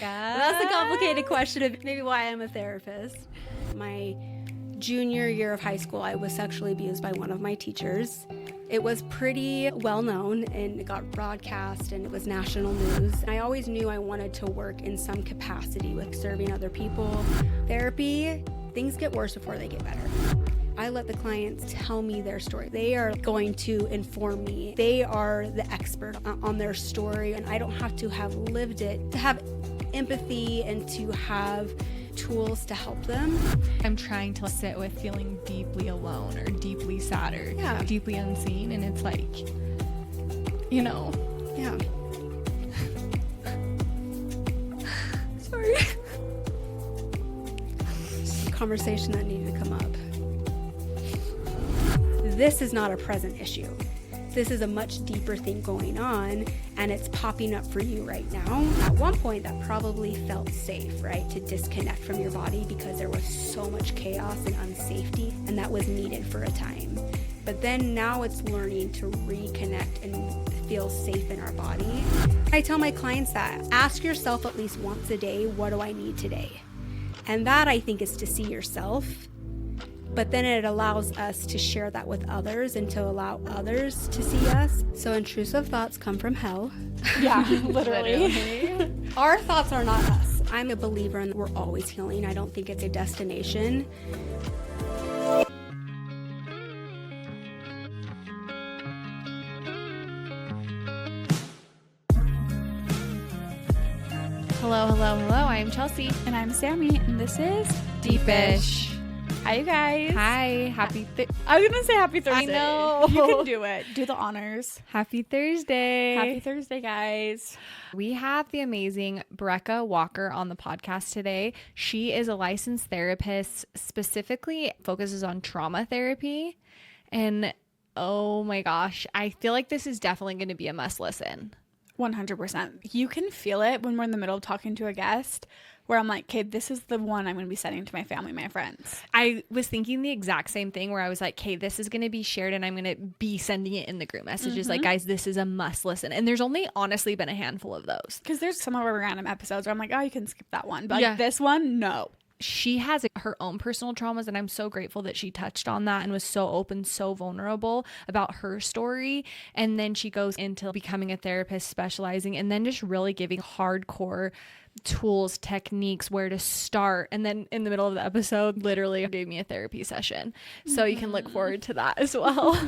That's a complicated question of maybe why I'm a therapist. My junior year of high school, I was sexually abused by one of my teachers. It was pretty well known and it got broadcast and it was national news. I always knew I wanted to work in some capacity with serving other people. Therapy, things get worse before they get better. I let the clients tell me their story. They are going to inform me. They are the expert on their story, and I don't have to have lived it to have empathy and to have tools to help them. I'm trying to sit with feeling deeply alone or deeply sad or deeply unseen, and it's like, you know. Yeah. Sorry. It's a conversation that needed to come up. This is not a present issue. This is a much deeper thing going on, and it's popping up for you right now. At one point, that probably felt safe, right? To disconnect from your body because there was so much chaos and unsafety, and that was needed for a time. But then now it's learning to reconnect and feel safe in our body. I tell my clients that ask yourself at least once a day, what do I need today? And that, I think, is to see yourself. But then it allows us to share that with others and to allow others to see us. So intrusive thoughts come from hell. Yeah, literally. Our thoughts are not us. I'm a believer in we're always healing. I don't think it's a destination. Hello, hello, hello. I'm Chelsey. And I'm Sammy, and this is Deepish. Hi, you guys. Hi, I was gonna say happy Thursday. I know. You can do it. Do the honors. Happy Thursday. Happy Thursday, guys. We have the amazing Brecka Walker on the podcast today. She is a licensed therapist, specifically focuses on trauma therapy. And oh my gosh, I feel like this is definitely going to be a must listen. 100%. You can feel it when we're in the middle of talking to a guest where I'm like, okay, this is the one I'm going to be sending to my family, my friends. I was thinking the exact same thing where I was like, okay, this is going to be shared and I'm going to be sending it in the group messages. Like, guys, this is a must listen. And there's only honestly been a handful of those. Because there's some of our random episodes where I'm like, oh, you can skip that one. But like this one, no. She has her own personal traumas, and I'm so grateful that she touched on that and was so open, so vulnerable about her story. And then she goes into becoming a therapist, specializing, and then just really giving hardcore tools, techniques, where to start. And then in the middle of the episode, literally gave me a therapy session. So you can look forward to that as well.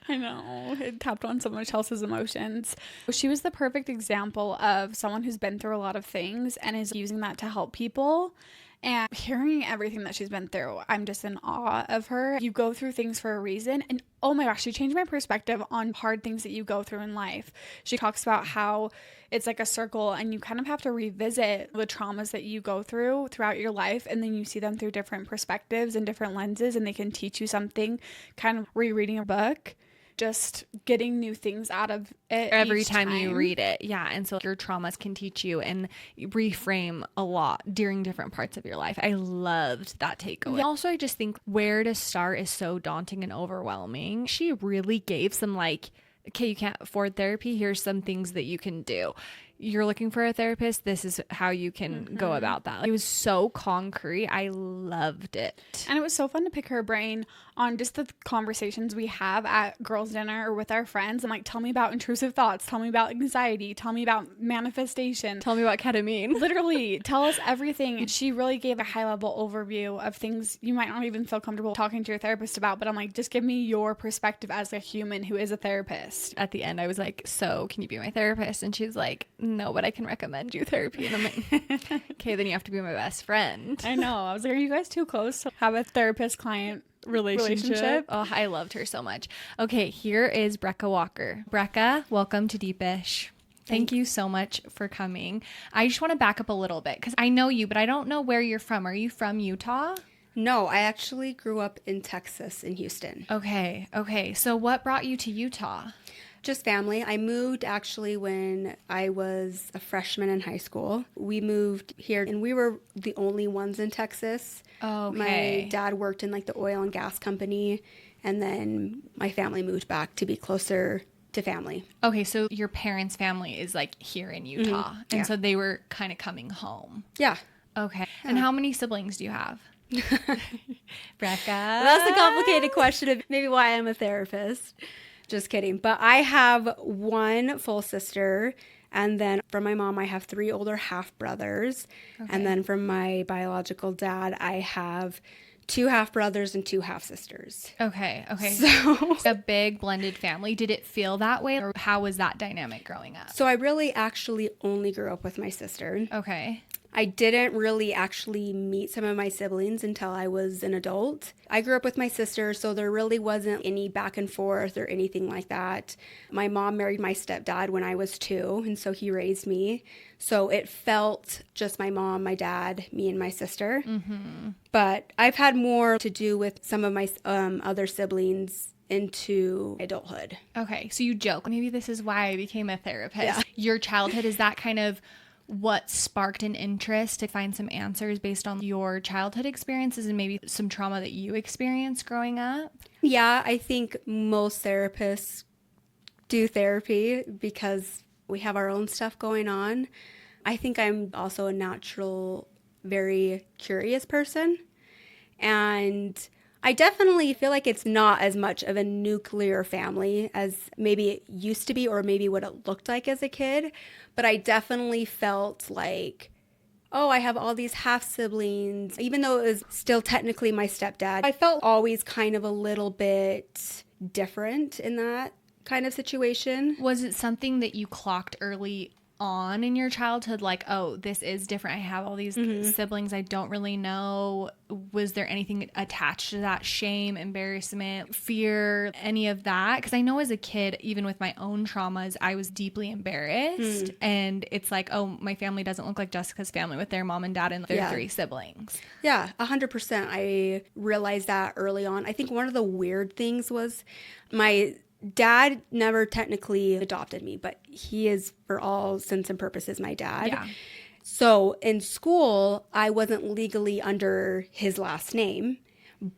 I know. It tapped on so much Chelsea's emotions. She was the perfect example of someone who's been through a lot of things and is using that to help people. And hearing everything that she's been through, I'm just in awe of her. You go through things for a reason. And oh my gosh, she changed my perspective on hard things that you go through in life. She talks about how it's like a circle and you kind of have to revisit the traumas that you go through throughout your life. And then you see them through different perspectives and different lenses, and they can teach you something. Kind of rereading a book, just getting new things out of it every time you read it. Yeah. And so your traumas can teach you and reframe a lot during different parts of your life. I loved that takeaway. Also, I just think where to start is so daunting and overwhelming. She really gave some like, okay, you can't afford therapy. Here's some things that you can do. You're looking for a therapist. This is how you can go about that. Like, it was so concrete. I loved it. And it was so fun to pick her brain on just the conversations we have at girls' dinner or with our friends. I'm like, tell me about intrusive thoughts. Tell me about anxiety. Tell me about manifestation. Tell me about ketamine. Literally, tell us everything. And she really gave a high-level overview of things you might not even feel comfortable talking to your therapist about. But I'm like, just give me your perspective as a human who is a therapist. At the end, I was like, so can you be my therapist? And she's like, no, but I can recommend you therapy. And I'm like, okay, then you have to be my best friend. I know. I was like, are you guys too close to have a therapist-client relationship? Oh, I loved her so much. Okay, here is Brecka Walker. Brecka, welcome to Deepish. Thank you so much for coming. I just want to back up a little bit because I know you, but I don't know where you're from. Are you from Utah? No, I actually grew up in Texas, in Houston. Okay. So what brought you to Utah? Just family. I moved actually when I was a freshman in high school. We moved here and we were the only ones in Texas. Okay. My dad worked in like the oil and gas company, and then my family moved back to be closer to family. Okay, so your parents' family is like here in Utah. And Yeah. so they were kind of coming home. Yeah. Okay. And how many siblings do you have? Brecka. That's a complicated question of maybe why I'm a therapist. Just kidding. But I have one full sister. And then from my mom, I have 3 older half brothers. Okay. And then from my biological dad, I have 2 half brothers and 2 half sisters. Okay. So A big blended family. Did it feel that way, or how was that dynamic growing up? I really actually only grew up with my sister. Okay. I didn't really actually meet some of my siblings until I was an adult. I grew up with my sister, so there really wasn't any back and forth or anything like that. My mom married my stepdad when I was 2, and so he raised me. So it felt just my mom, my dad, me, and my sister. Mm-hmm. But I've had more to do with some of my other siblings into adulthood. Okay. So you joke, maybe this is why I became a therapist. Yeah. Your childhood, is that kind of what sparked an interest to find some answers based on your childhood experiences and maybe some trauma that you experienced growing up? Yeah, I think most therapists do therapy because we have our own stuff going on. I think I'm also a natural, very curious person. And I definitely feel like it's not as much of a nuclear family as maybe it used to be or maybe what it looked like as a kid. But I definitely felt like, oh, I have all these half siblings, even though it was still technically my stepdad. I felt always kind of a little bit different in that kind of situation. Was it something that you clocked early on in your childhood, like, oh, this is different, I have all these siblings I don't really know? Was there anything attached to that? Shame, embarrassment, fear, any of that? Because I know as a kid, even with my own traumas, I was deeply embarrassed. And it's like, oh, my family doesn't look like Jessica's family with their mom and dad and their 3 siblings. Yeah, 100%. I realized that early on. I think one of the weird things was my dad never technically adopted me, but he is, for all intents and purposes, my dad. Yeah. So in school, I wasn't legally under his last name,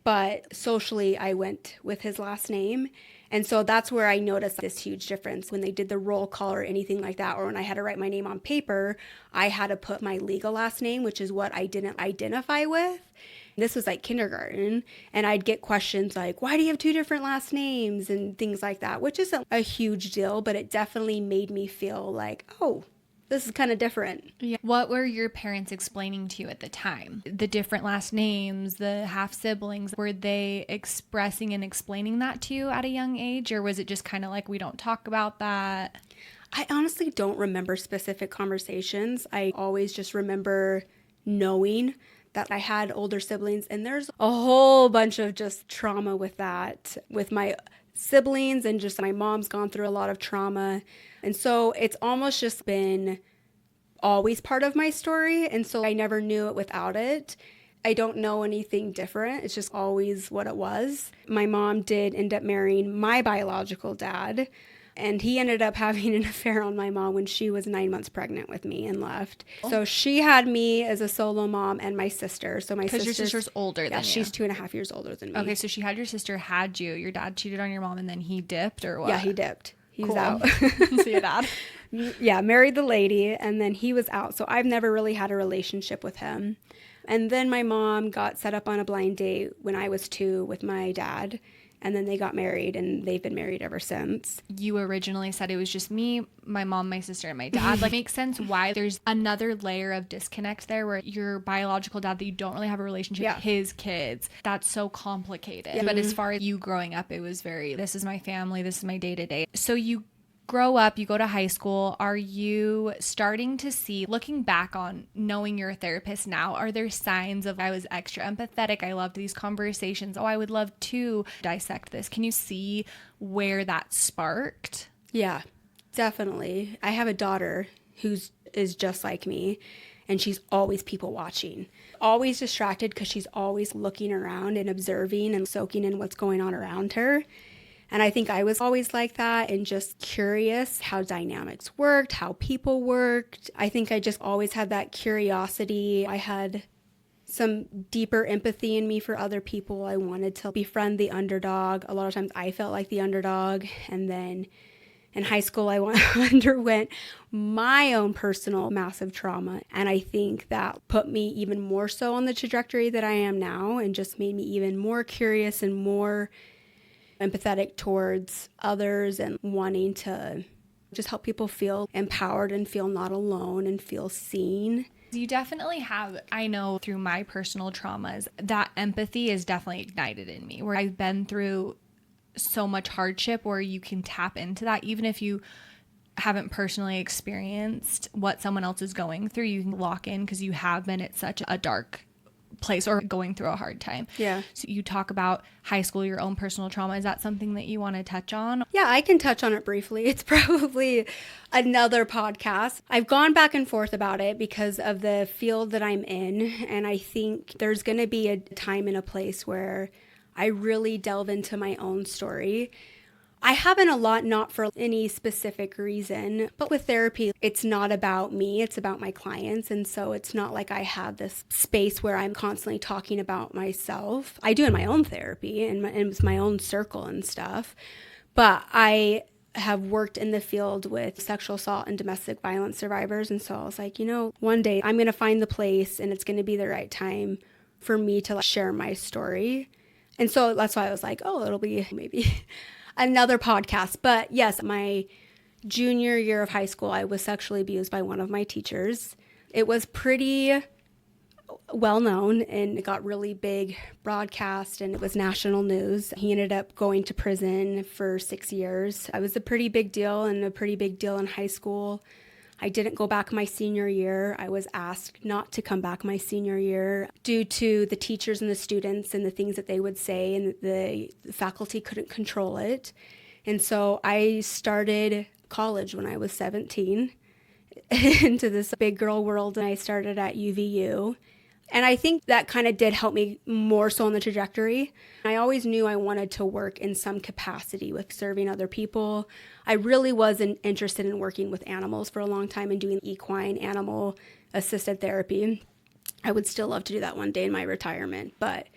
but socially, I went with his last name. And so that's where I noticed this huge difference. When they did the roll call or anything like that, or when I had to write my name on paper, I had to put my legal last name, which is what I didn't identify with. This was like kindergarten, and I'd get questions like, why do you have 2 different last names and things like that, which isn't a huge deal, but it definitely made me feel like, oh, this is kind of different. Yeah. What were your parents explaining to you at the time? The different last names, the half siblings, were they expressing and explaining that to you at a young age, or was it just kind of like, we don't talk about that? I honestly don't remember specific conversations. I always just remember knowing that I had older siblings, and there's a whole bunch of just trauma with that, with my siblings, and just my mom's gone through a lot of trauma. And so it's almost just been always part of my story. And so I never knew it without it. I don't know anything different. It's just always what it was. My mom did end up marrying my biological dad, and he ended up having an affair on my mom when she was 9 months pregnant with me and left. So she had me as a solo mom and my sister. So my sister, because your sister's older than you. she's 2.5 years older than me. Okay, so she had your sister, had you. Your dad cheated on your mom, and then he dipped, or what? Yeah, he dipped. He was Cool. out. See your dad? Yeah, married the lady, and then he was out. So I've never really had a relationship with him. And then my mom got set up on a blind date when I was 2 with my dad. And then they got married, and they've been married ever since. You originally said it was just me, my mom, my sister, and my dad. Like, makes sense why there's another layer of disconnect there where your biological dad that you don't really have a relationship with, his kids, that's so complicated. But as far as you growing up, it was very, this is my family, this is my day-to-day. So you grow up, you go to high school. Are you starting to see, looking back on knowing you're a therapist now, are there signs of, I was extra empathetic, I loved these conversations, oh, I would love to dissect this? Can you see where that sparked? Yeah, definitely. I have a daughter is just like me, and she's always people watching, always distracted because she's always looking around and observing and soaking in what's going on around her. And I think I was always like that, and just curious how dynamics worked, how people worked. I think I just always had that curiosity. I had some deeper empathy in me for other people. I wanted to befriend the underdog. A lot of times I felt like the underdog. And then In high school, I underwent my own personal massive trauma. And I think that put me even more so on the trajectory that I am now and just made me even more curious and more empathetic towards others and wanting to just help people feel empowered and feel not alone and feel seen. You definitely have, I know through my personal traumas, that empathy is definitely ignited in me, where I've been through so much hardship where you can tap into that. Even if you haven't personally experienced what someone else is going through, you can lock in because you have been at such a dark place or going through a hard time. Yeah. So you talk about high school, your own personal trauma. Is that something that you want to touch on? Yeah, I can touch on it briefly. It's probably another podcast. I've gone back and forth about it because of the field that I'm in. And I think there's going to be a time and a place where I really delve into my own story. I haven't a lot, not for any specific reason, but with therapy, it's not about me, it's about my clients. And so it's not like I have this space where I'm constantly talking about myself. I do in my own therapy and it's my own circle and stuff. But I have worked in the field with sexual assault and domestic violence survivors. And so I was like, one day I'm going to find the place and it's going to be the right time for me to share my story. And so that's why I was like, it'll be maybe another podcast. But yes, my junior year of high school, I was sexually abused by one of my teachers. It was pretty well known and it got really big broadcast and it was national news. He ended up going to prison for 6 years. It was a pretty big deal and a pretty big deal in high school. I didn't go back my senior year. I was asked not to come back my senior year due to the teachers and the students and the things that they would say, and the faculty couldn't control it. And so I started college when I was 17 into this big girl world, and I started at UVU. And I think that kind of did help me more so on the trajectory. I always knew I wanted to work in some capacity with serving other people. I really wasn't interested in working with animals for a long time and doing equine animal assisted therapy. I would still love to do that one day in my retirement. But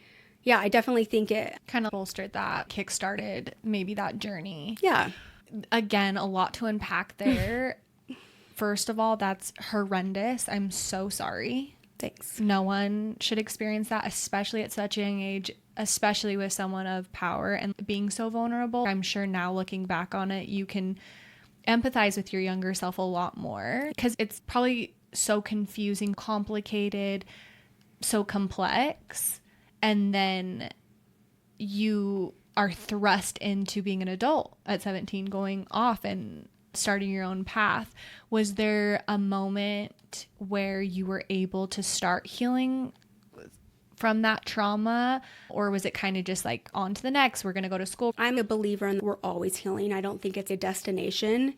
yeah, I definitely think it kind of bolstered that, kickstarted maybe that journey. Yeah. Again, a lot to unpack there. First of all, that's horrendous. I'm so sorry. Thanks. No one should experience that, especially at such a young age, especially with someone of power and being so vulnerable. I'm sure now looking back on it, you can empathize with your younger self a lot more because it's probably so confusing, complicated, so complex. And then you are thrust into being an adult at 17, going off and starting your own path. Was there a moment where you were able to start healing from that trauma, or was it kind of just like on to the next, we're going to go to school? I'm a believer in we're always healing. I don't think it's a destination.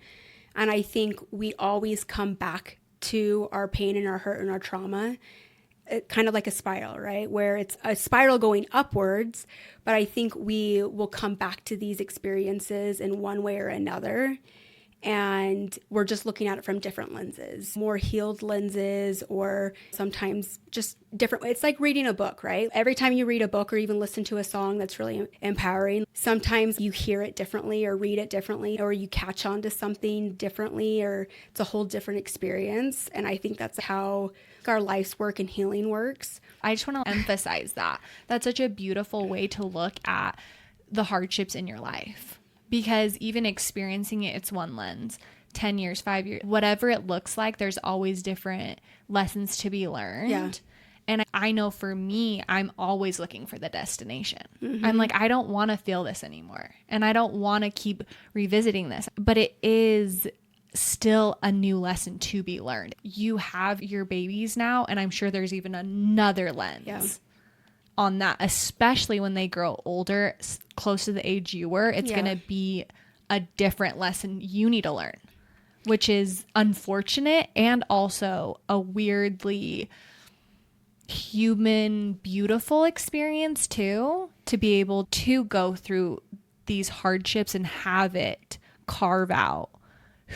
And I think we always come back to our pain and our hurt and our trauma, kind of like a spiral, right? Where it's a spiral going upwards, but I think we will come back to these experiences in one way or another. And we're just looking at it from different lenses, more healed lenses, or sometimes just different. It's like reading a book, right? Every time you read a book or even listen to a song that's really empowering, sometimes you hear it differently or read it differently, or you catch on to something differently, or it's a whole different experience. And I think that's how our life's work and healing works. I just want to emphasize that. That's such a beautiful way to look at the hardships in your life. Because even experiencing it, it's one lens. 10 years, 5 years, whatever it looks like, there's always different lessons to be learned. Yeah. And I know for me, I'm always looking for the destination. Mm-hmm. I'm like, I don't want to feel this anymore. And I don't want to keep revisiting this. But it is still a new lesson to be learned. You have your babies now, and I'm sure there's even another lens on that, especially when they grow older, close to the age you were. It's going to be a different lesson you need to learn, which is unfortunate and also a weirdly human, beautiful experience too, to be able to go through these hardships and have it carve out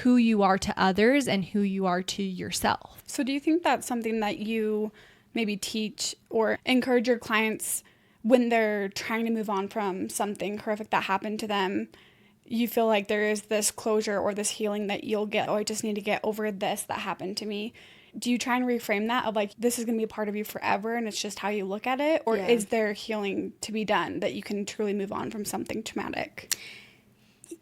who you are to others and who you are to yourself. So do you think that's something that you maybe teach or encourage your clients when they're trying to move on from something horrific that happened to them? you feel like there is this closure or this healing that you'll get, oh, I just need to get over this that happened to me. Do you try and reframe that of like, this is going to be a part of you forever and it's just how you look at it? Or is there healing to be done that you can truly move on from something traumatic?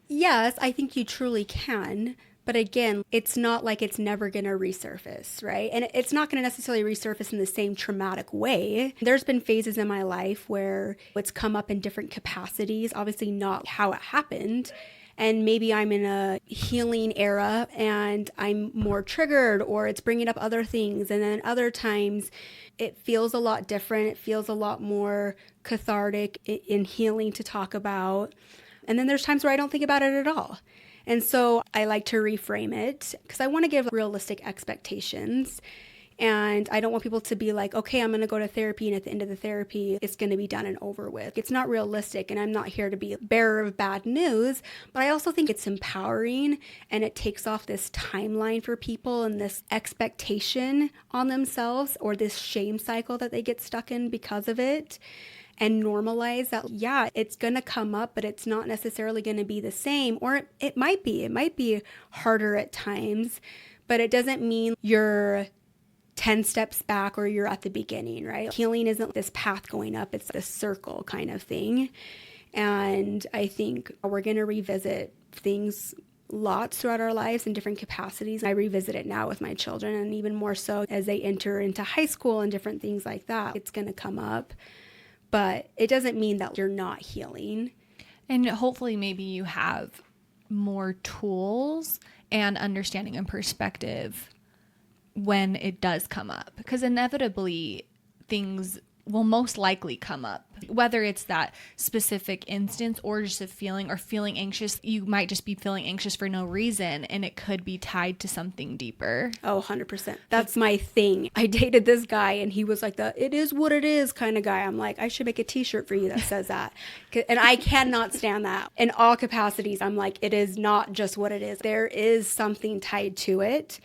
Yes, I think you truly can. But again, it's not like it's never going to resurface, right? And it's not going to necessarily resurface in the same traumatic way. There's been phases in my life where it's come up in different capacities, obviously not how it happened. And maybe I'm in a healing era and I'm more triggered, or it's bringing up other things. And then other times it feels a lot different. It feels a lot more cathartic in healing to talk about. And then there's times where I don't think about it at all. And so I like to reframe it because I want to give realistic expectations. And I don't want people to be like, okay, I'm going to go to therapy, and at the end of the therapy, it's going to be done and over with. It's not realistic, and I'm not here to be a bearer of bad news, but I also think it's empowering, and it takes off this timeline for people and this expectation on themselves, or this shame cycle that they get stuck in because of it. And normalize that, yeah, it's going to come up, but it's not necessarily going to be the same. Or it might be. It might be harder at times, but it doesn't mean you're 10 steps back or you're at the beginning, right? Healing isn't this path going up. It's a circle kind of thing. And I think we're going to revisit things lots throughout our lives in different capacities. I revisit it now with my children, and even more so as they enter into high school and different things like that. It's going to come up. But it doesn't mean that you're not healing. And hopefully maybe you have more tools and understanding and perspective when it does come up. Because inevitably things will most likely come up, whether it's that specific instance or just a feeling or feeling anxious. You might just be feeling anxious for no reason, and it could be tied to something deeper. Oh, 100%. That's my thing. I dated this guy, and he was like the it is what it is kind of guy. I'm like, I should make a t-shirt for you that says that. And I cannot stand that. In all capacities, I'm like, it is not just what it is. There is something tied to it.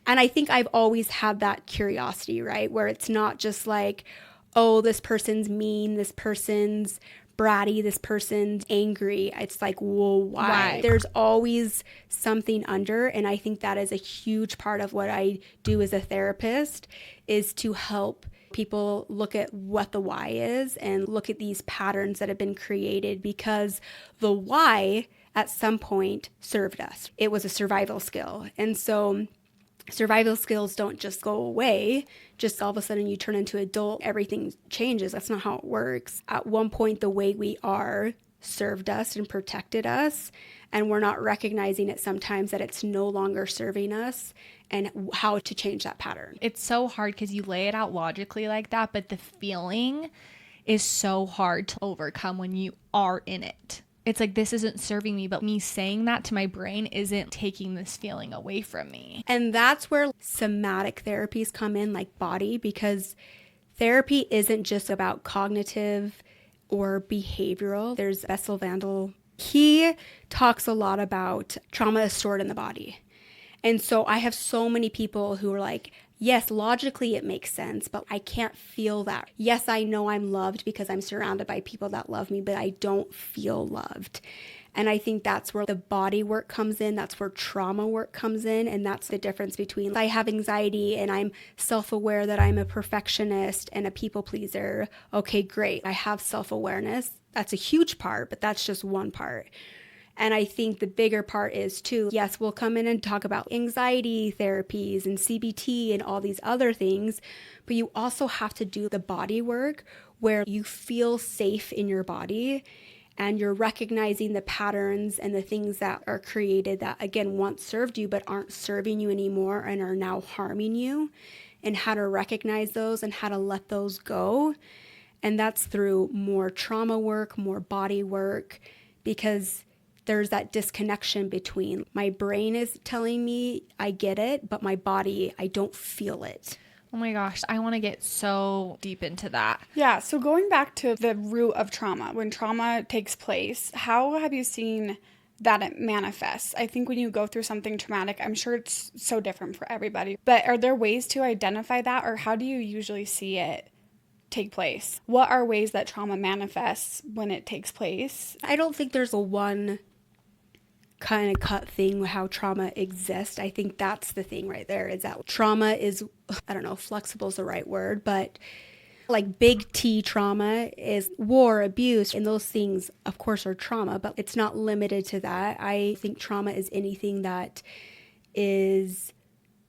And I think I've always had that curiosity, right? Where it's not just like, oh, this person's mean, this person's bratty, this person's angry. It's like, well, why? There's always something under. And I think that is a huge part of what I do as a therapist, is to help people look at what the why is and look at these patterns that have been created, because the why at some point served us. It was a survival skill. And so survival skills don't just go away. Just all of a sudden you turn into adult, everything changes. That's not how it works. At one point, the way we are served us and protected us, and we're not recognizing it sometimes that it's no longer serving us, and how to change that pattern. It's so hard because you lay it out logically like that, but the feeling is so hard to overcome when you are in it. It's like, this isn't serving me, but me saying that to my brain isn't taking this feeling away from me. And that's where somatic therapies come in, like body, because therapy isn't just about cognitive or behavioral. There's Bessel van der. He talks a lot about trauma is stored in the body. And so I have so many people who are like, yes, logically it makes sense, but I can't feel that. Yes, I know I'm loved because I'm surrounded by people that love me, but I don't feel loved. And I think that's where the body work comes in. That's where trauma work comes in. And that's the difference between I have anxiety and I'm self-aware that I'm a perfectionist and a people pleaser. Okay, great. I have self-awareness. That's a huge part, but that's just one part. And I think the bigger part is too, yes, we'll come in and talk about anxiety therapies and CBT and all these other things, but you also have to do the body work where you feel safe in your body and you're recognizing the patterns and the things that are created that, again, once served you but aren't serving you anymore and are now harming you, and how to recognize those and how to let those go. And that's through more trauma work, more body work, because there's that disconnection between my brain is telling me I get it, but my body, I don't feel it. Oh my gosh, I want to get so deep into that. Yeah, so going back to the root of trauma, when trauma takes place, how have you seen that it manifests? I think when you go through something traumatic, I'm sure it's so different for everybody, but are there ways to identify that, or how do you usually see it take place? What are ways that trauma manifests when it takes place? I don't think there's a one kind of cut thing, how trauma exists. I think that's the thing right there, is that trauma is, I don't know if flexible is the right word, but like big T trauma is war, abuse, and those things, of course, are trauma, but it's not limited to that. I think trauma is anything that is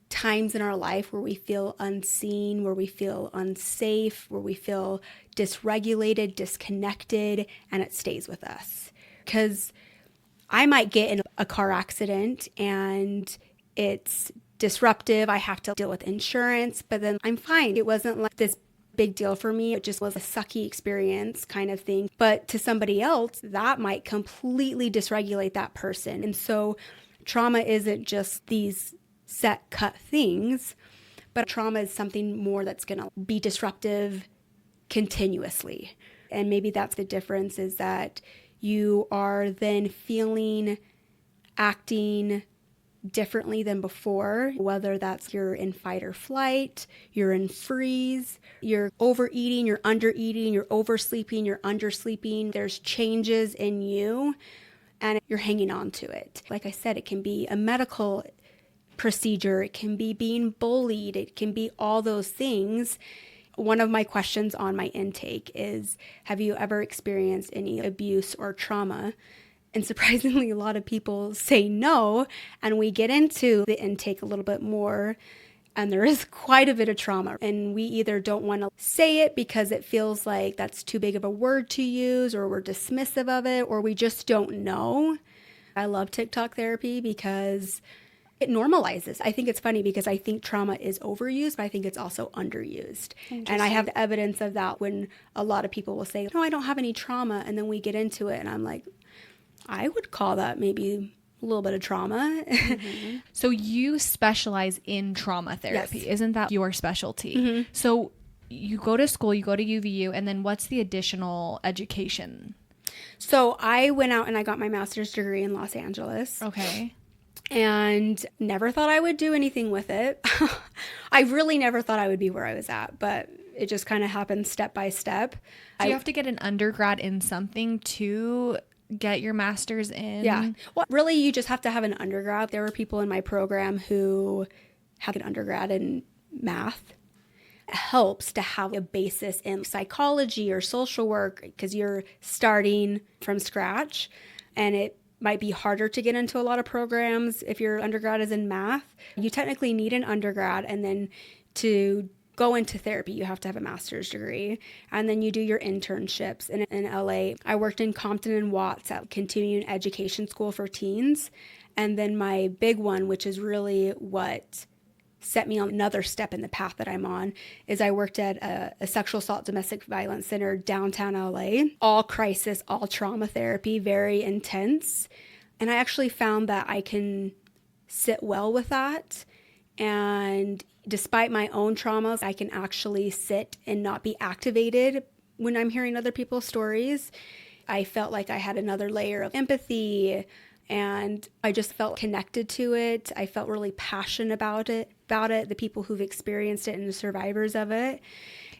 times in our life where we feel unseen, where we feel unsafe, where we feel dysregulated, disconnected, and it stays with us. Because I might get in a car accident and it's disruptive. I have to deal with insurance, but then I'm fine. It wasn't like this big deal for me. It just was a sucky experience kind of thing. But to somebody else, that might completely dysregulate that person. And so trauma isn't just these set cut things, but trauma is something more that's going to be disruptive continuously. And maybe that's the difference, is that you are then feeling, acting differently than before, whether that's you're in fight or flight, you're in freeze, you're overeating, you're undereating, you're oversleeping, you're undersleeping. There's changes in you and you're hanging on to it. Like I said, it can be a medical procedure, it can be being bullied, it can be all those things. One of my questions on my intake is, have you ever experienced any abuse or trauma? And surprisingly, a lot of people say no. And we get into the intake a little bit more, and there is quite a bit of trauma. And we either don't want to say it because it feels like that's too big of a word to use, or we're dismissive of it, or we just don't know. I love TikTok therapy because it normalizes. I think it's funny because I think trauma is overused, but I think it's also underused. And I have evidence of that when a lot of people will say, no, I don't have any trauma. And then we get into it and I'm like, I would call that maybe a little bit of trauma. Mm-hmm. So you specialize in trauma therapy. Yes. Isn't that your specialty? Mm-hmm. So you go to school, you go to UVU, and then what's the additional education? So I went out and I got my master's degree in Los Angeles. Okay. And never thought I would do anything with it. I really never thought I would be where I was at, but it just kind of happened step by step. Do you have to get an undergrad in something to get your master's in? Yeah. Well, really, you just have to have an undergrad. There were people in my program who had an undergrad in math. It helps to have a basis in psychology or social work because you're starting from scratch, and it might be harder to get into a lot of programs if your undergrad is in math. You technically need an undergrad, and then to go into therapy, you have to have a master's degree. And then you do your internships in LA. I worked in Compton and Watts at continuing education school for teens. And then my big one, which is really what set me on another step in the path that I'm on, is I worked at a sexual assault domestic violence center downtown LA. All crisis, all trauma therapy, very intense. And I actually found that I can sit well with that. And despite my own traumas, I can actually sit and not be activated when I'm hearing other people's stories. I felt like I had another layer of empathy, and I just felt connected to it. I felt really passionate about it, the people who've experienced it and the survivors of it.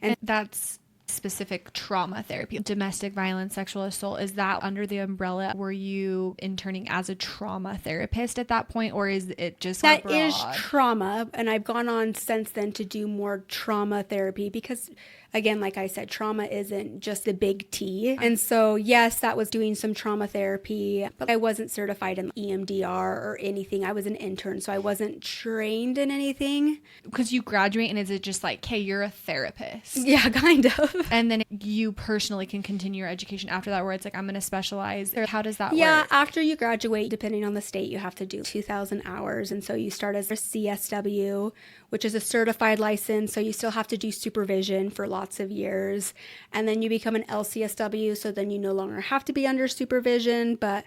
And that's specific trauma therapy, domestic violence, sexual assault. Is that under the umbrella? Were you interning as a trauma therapist at that point, or is it just that broad? is trauma? And I've gone on since then to do more trauma therapy because, again, like I said, trauma isn't just the big T. And so, yes, that was doing some trauma therapy, but I wasn't certified in EMDR or anything. I was an intern, so I wasn't trained in anything. Because you graduate and is it just like, hey, you're a therapist? Yeah, kind of. And then you personally can continue your education after that, where it's like, I'm going to specialize. Or how does that work? Yeah, after you graduate, depending on the state, you have to do 2,000 hours. And so you start as a CSW, which is a certified license. So you still have to do supervision for lots of years. And then you become an LCSW. So then you no longer have to be under supervision. But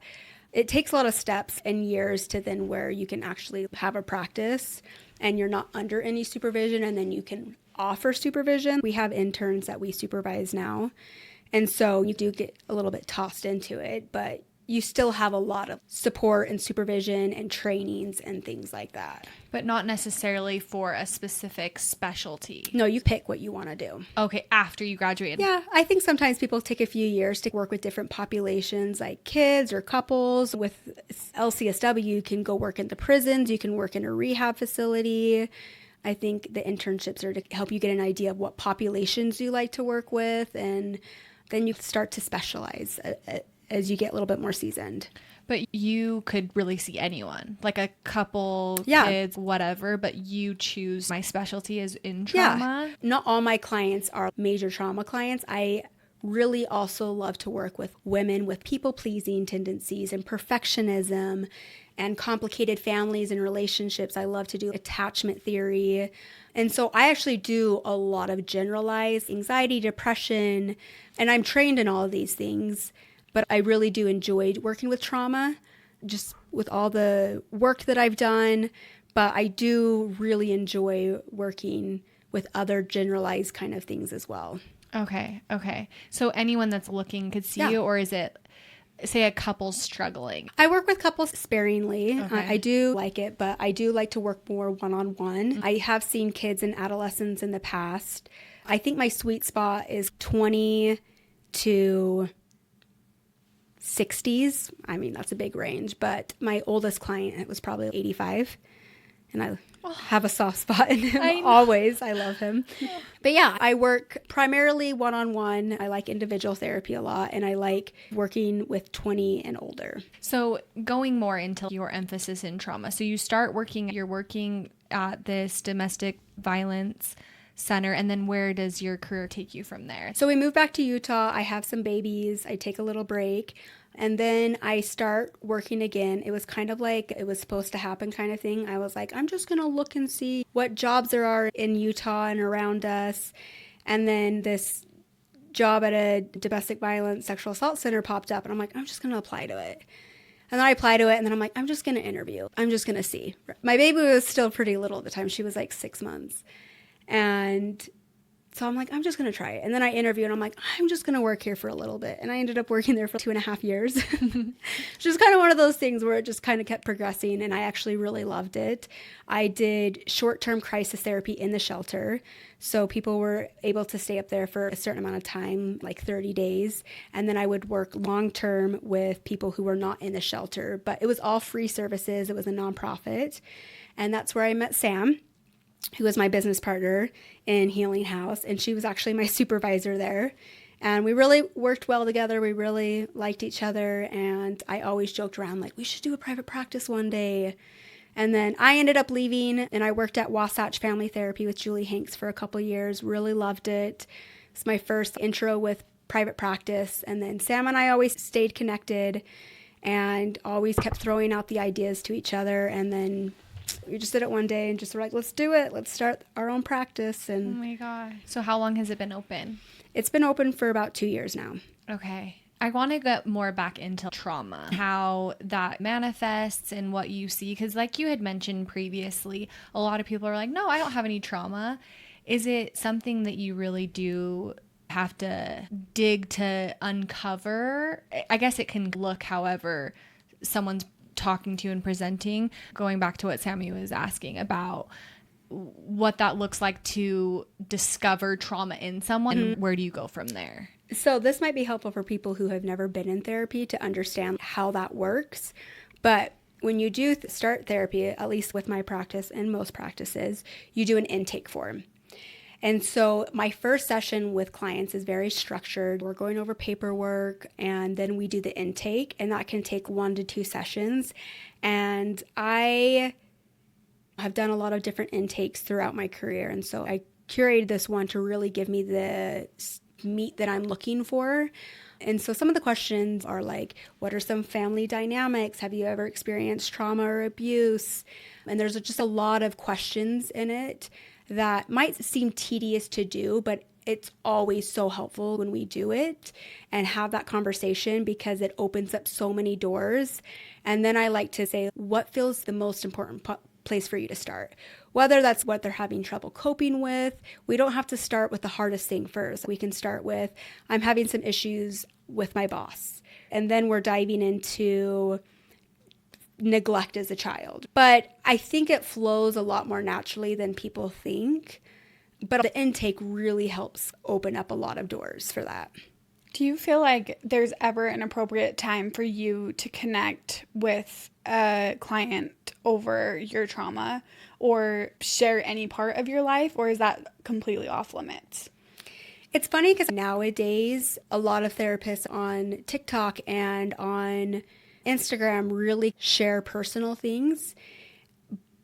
it takes a lot of steps and years to then where you can actually have a practice and you're not under any supervision, and then you can offer supervision. We have interns that we supervise now. And so you do get a little bit tossed into it, but you still have a lot of support and supervision and trainings and things like that. But not necessarily for a specific specialty. No, you pick what you want to do. Okay, after you graduate. Yeah, I think sometimes people take a few years to work with different populations, like kids or couples. With LCSW, you can go work in the prisons, you can work in a rehab facility. I think the internships are to help you get an idea of what populations you like to work with, and then you start to specialize as you get a little bit more seasoned. But you could really see anyone, like a couple, kids, whatever, but you choose my specialty is in trauma. Yeah. Not all my clients are major trauma clients. I really also love to work with women with people-pleasing tendencies and perfectionism and complicated families and relationships. I love to do attachment theory. And so I actually do a lot of generalized anxiety, depression, and I'm trained in all of these things. But I really do enjoy working with trauma, just with all the work that I've done. But I do really enjoy working with other generalized kind of things as well. Okay. So anyone that's looking could see you, or is it, say, a couple struggling? I work with couples sparingly. Okay. I do like it, but I do like to work more one-on-one. Mm-hmm. I have seen kids and adolescents in the past. I think my sweet spot is 20 to 60s. I mean, that's a big range, but my oldest client was probably 85, and I have a soft spot in him always. I love him. But yeah, I work primarily one-on-one. I like individual therapy a lot, and I like working with 20 and older. So going more into your emphasis in trauma. So you're working at this domestic violence center, and then where does your career take you from there? So we moved back to Utah. I have some babies. I take a little break, and then I start working again. It was kind of like it was supposed to happen kind of thing. I was like, I'm just going to look and see what jobs there are in Utah and around us. And then this job at a domestic violence sexual assault center popped up, and I'm like, I'm just going to apply to it. And then I apply to it, and then I'm like, I'm just going to interview. I'm just going to see. My baby was still pretty little at the time. She was like 6 months. And so I'm like, I'm just going to try it. And then I interview, and I'm like, I'm just going to work here for a little bit. And I ended up working there for 2.5 years. Which is kind of one of those things where it just kind of kept progressing, and I actually really loved it. I did short-term crisis therapy in the shelter. So people were able to stay up there for a certain amount of time, like 30 days. And then I would work long-term with people who were not in the shelter. But it was all free services. It was a nonprofit. And that's where I met Sam, who was my business partner in Healing House, and she was actually my supervisor there. And we really worked well together. We really liked each other, and I always joked around like, we should do a private practice one day. And then I ended up leaving, and I worked at Wasatch Family Therapy with Julie Hanks for a couple years. Really loved it. It's my first intro with private practice. And then Sam and I always stayed connected and always kept throwing out the ideas to each other. And then we just did it one day and just were like, let's do it. Let's start our own practice. And oh my God. So how long has it been open? It's been open for about 2 years now. Okay. I want to get more back into trauma, how that manifests and what you see. Because like you had mentioned previously, a lot of people are like, no, I don't have any trauma. Is it something that you really do have to dig to uncover? I guess it can look however someone's talking to you and presenting. Going back to what Sammy was asking about what that looks like to discover trauma in someone, and where do you go from there? So this might be helpful for people who have never been in therapy to understand how that works. But when you do start therapy, at least with my practice and most practices, you do an intake form. And so my first session with clients is very structured. We're going over paperwork, and then we do the intake, and that can take 1 to 2 sessions. And I have done a lot of different intakes throughout my career. And so I curated this one to really give me the meat that I'm looking for. And so some of the questions are like, what are some family dynamics? Have you ever experienced trauma or abuse? And there's just a lot of questions in it that might seem tedious to do, but it's always so helpful when we do it and have that conversation, because it opens up so many doors. And then I like to say, what feels the most important place for you to start? Whether that's what they're having trouble coping with. We don't have to start with the hardest thing first. We can start with, I'm having some issues with my boss, And then we're diving into neglect as a child. But I think it flows a lot more naturally than people think. But the intake really helps open up a lot of doors for that. Do you feel like there's ever an appropriate time for you to connect with a client over your trauma or share any part of your life, or is that completely off limits? It's funny because nowadays a lot of therapists on TikTok and on Instagram really share personal things.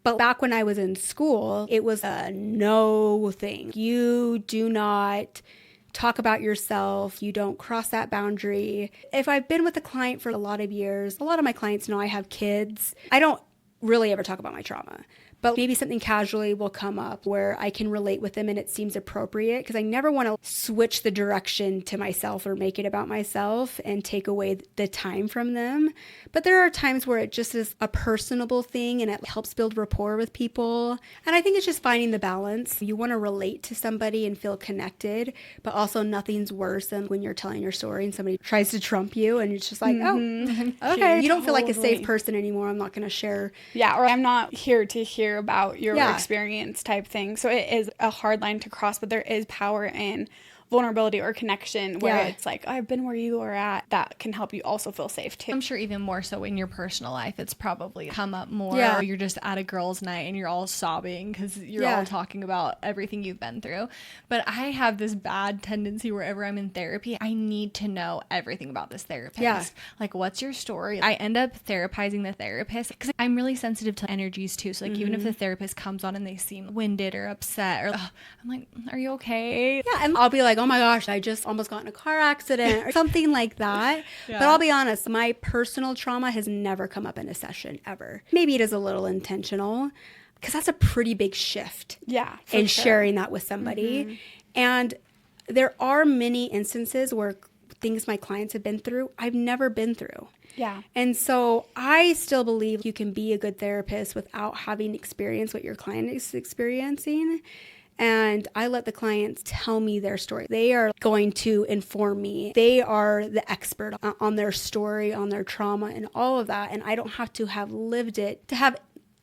But back when I was in school, it was a no thing. You do not talk about yourself. You don't cross that boundary. If I've been with a client for a lot of years, a lot of my clients know I have kids. I don't really ever talk about my trauma. But maybe something casually will come up where I can relate with them and it seems appropriate, because I never want to switch the direction to myself or make it about myself and take away the time from them. But there are times where it just is a personable thing and it helps build rapport with people. And I think it's just finding the balance. You want to relate to somebody and feel connected, but also nothing's worse than when you're telling your story and somebody tries to trump you and it's just like, oh, okay. You don't feel like a safe person anymore. I'm not going to share. Yeah, or I'm not here to hear about your experience type thing. So it is a hard line to cross, but there is power in vulnerability or connection where it's like, oh, I've been where you are at. That can help you also feel safe too. I'm sure even more so in your personal life, it's probably come up more. Yeah. Or you're just at a girls' night and you're all sobbing because you're all talking about everything you've been through. But I have this bad tendency wherever I'm in therapy, I need to know everything about this therapist. Yeah. Like, what's your story? I end up therapizing the therapist because I'm really sensitive to energies too. So like even if the therapist comes on and they seem winded or upset, or I'm like, are you okay? Yeah, and I'll be like, oh my gosh, I just almost got in a car accident or something like that. Yeah. But I'll be honest, my personal trauma has never come up in a session ever. Maybe it is a little intentional because that's a pretty big shift. Yeah. In sharing that with somebody. And there are many instances where things my clients have been through, I've never been through. Yeah. And so I still believe you can be a good therapist without having experienced what your client is experiencing. And I let the clients tell me their story. They are going to inform me. They are the expert on their story, on their trauma and all of that. And I don't have to have lived it to have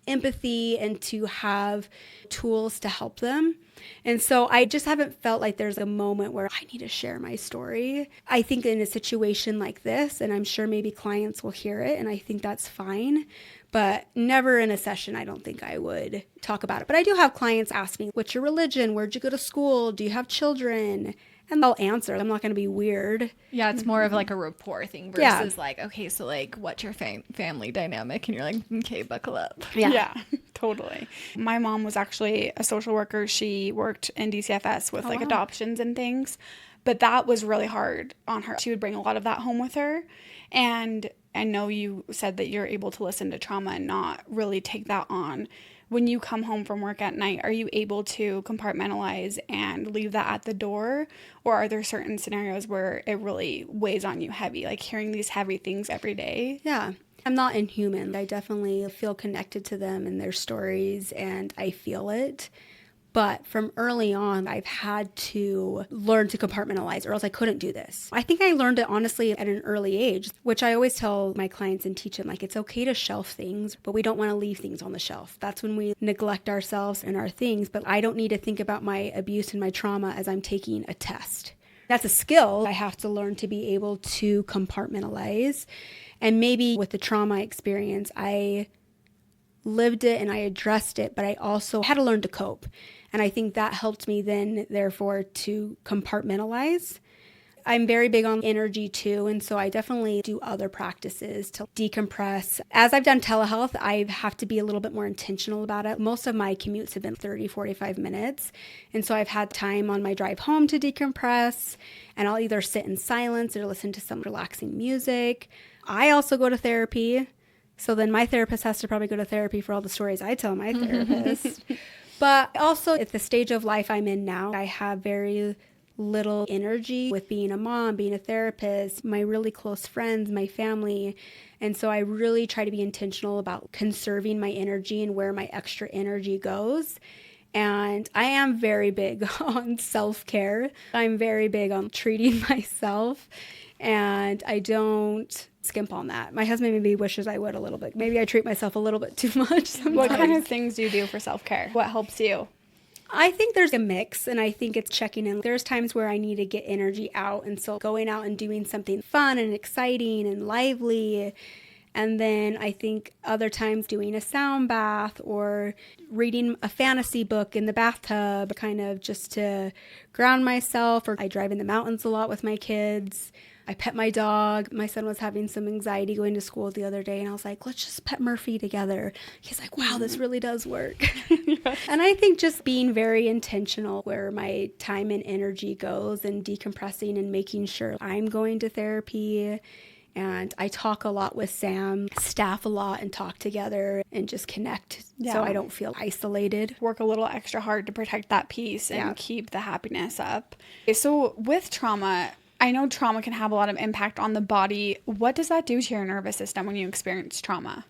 empathy and to have tools to help them. And so I just haven't felt like there's a moment where I need to share my story. I think in a situation like this, and I'm sure maybe clients will hear it, and I think that's fine, but never in a session I don't think I would talk about it. But I do have clients ask me, what's your religion? Where'd you go to school? Do you have children? And I'll answer. I'm not going to be weird. Yeah, it's more of like a rapport thing versus like, okay, so like, what's your family dynamic? And you're like, okay, buckle up. Yeah, totally. My mom was actually a social worker. She worked in DCFS with adoptions and things, but that was really hard on her. She would bring a lot of that home with her. And I know you said that you're able to listen to trauma and not really take that on. When you come home from work at night, are you able to compartmentalize and leave that at the door? Or are there certain scenarios where it really weighs on you heavy, like hearing these heavy things every day? Yeah. I'm not inhuman. I definitely feel connected to them and their stories, and I feel it. But from early on, I've had to learn to compartmentalize, or else I couldn't do this. I think I learned it honestly at an early age, which I always tell my clients and teach them, like, it's okay to shelf things, but we don't want to leave things on the shelf. That's when we neglect ourselves and our things. But I don't need to think about my abuse and my trauma as I'm taking a test. That's a skill I have to learn to be able to compartmentalize. And maybe with the trauma experience, I lived it and I addressed it, but I also had to learn to cope. And I think that helped me then, therefore, to compartmentalize. I'm very big on energy too, and so I definitely do other practices to decompress. As I've done telehealth, I have to be a little bit more intentional about it. Most of my commutes have been 30, 45 minutes, and so I've had time on my drive home to decompress, and I'll either sit in silence or listen to some relaxing music. I also go to therapy, so then my therapist has to probably go to therapy for all the stories I tell my therapist. But also at the stage of life I'm in now, I have very little energy with being a mom, being a therapist, my really close friends, my family. And so I really try to be intentional about conserving my energy and where my extra energy goes. And I am very big on self-care. I'm very big on treating myself. And I don't skimp on that. My husband maybe wishes I would a little bit. Maybe I treat myself a little bit too much sometimes. What kind of things do you do for self-care? What helps you? I think there's a mix, and I think it's checking in. There's times where I need to get energy out, and so going out and doing something fun and exciting and lively. And then I think other times doing a sound bath or reading a fantasy book in the bathtub, kind of just to ground myself. Or I drive in the mountains a lot with my kids. I pet my dog. My son was having some anxiety going to school the other day, and I was like, let's just pet Murphy together. He's like, wow, this really does work. And I think just being very intentional where my time and energy goes, and decompressing and making sure I'm going to therapy. And I talk a lot with Sam, staff a lot, and talk together and just connect so I don't feel isolated. Work a little extra hard to protect that peace and keep the happiness up. Okay, so with trauma, I know trauma can have a lot of impact on the body. What does that do to your nervous system when you experience trauma?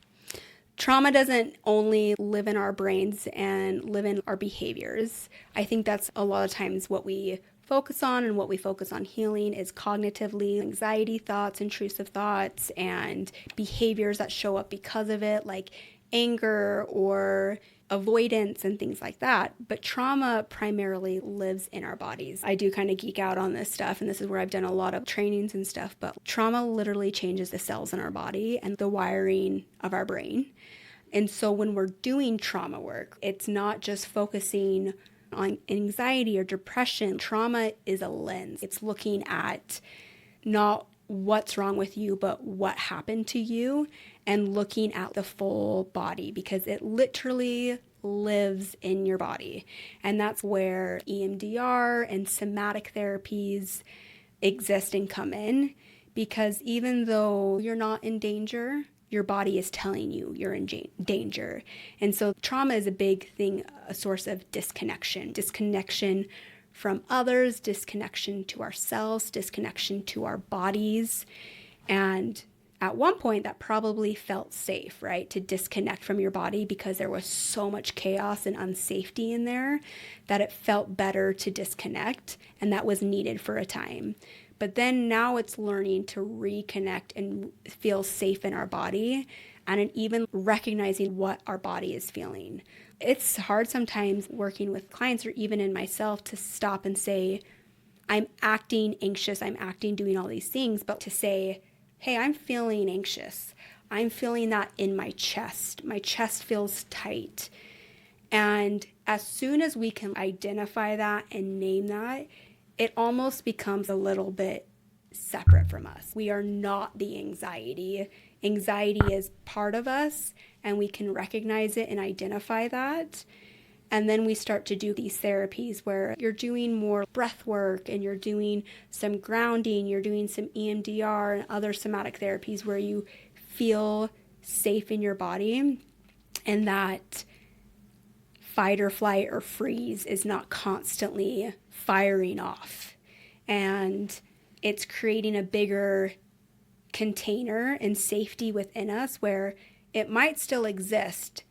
Trauma doesn't only live in our brains and live in our behaviors. I think that's a lot of times what we focus on, and what we focus on healing is cognitively anxiety thoughts, intrusive thoughts, and behaviors that show up because of it, like anger or avoidance and things like that. But trauma primarily lives in our bodies. I do kind of geek out on this stuff, and this is where I've done a lot of trainings and stuff, but trauma literally changes the cells in our body and the wiring of our brain. And so when we're doing trauma work, it's not just focusing on anxiety or depression. Trauma is a lens. It's looking at not what's wrong with you, but what happened to you, and looking at the full body, because it literally lives in your body. And that's where EMDR and somatic therapies exist and come in, because even though you're not in danger, your body is telling you you're in danger. And so trauma is a big thing, a source of disconnection from others, disconnection to ourselves, disconnection to our bodies. And at one point that probably felt safe, right? To disconnect from your body, because there was so much chaos and unsafety in there that it felt better to disconnect, and that was needed for a time. But then now it's learning to reconnect and feel safe in our body, and even recognizing what our body is feeling. It's hard sometimes working with clients, or even in myself, to stop and say, I'm acting anxious, I'm acting doing all these things, but to say, hey, I'm feeling anxious. I'm feeling that in my chest. My chest feels tight. And as soon as we can identify that and name that, it almost becomes a little bit separate from us. We are not the anxiety. Anxiety is part of us, and we can recognize it and identify that. And then we start to do these therapies where you're doing more breath work, and you're doing some grounding, you're doing some EMDR and other somatic therapies where you feel safe in your body, and that fight or flight or freeze is not constantly firing off. And it's creating a bigger container and safety within us where it might still exist,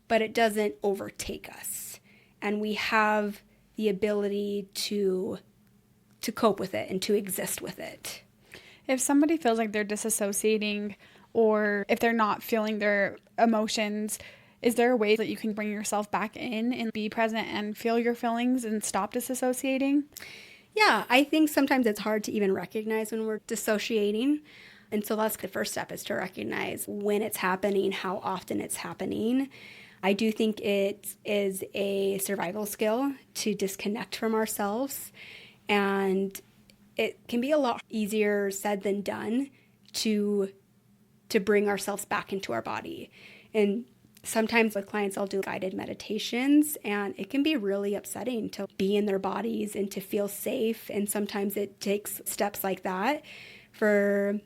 but it doesn't overtake us. And we have the ability to cope with it and to exist with it. If somebody feels like they're disassociating, or if they're not feeling their emotions, is there a way that you can bring yourself back in and be present and feel your feelings and stop disassociating? Yeah, I think sometimes it's hard to even recognize when we're dissociating. And so that's the first step, is to recognize when it's happening, how often it's happening. I do think it is a survival skill to disconnect from ourselves. And it can be a lot easier said than done to bring ourselves back into our body. And sometimes with clients, I'll do guided meditations, and it can be really upsetting to be in their bodies and to feel safe. And sometimes it takes steps like that for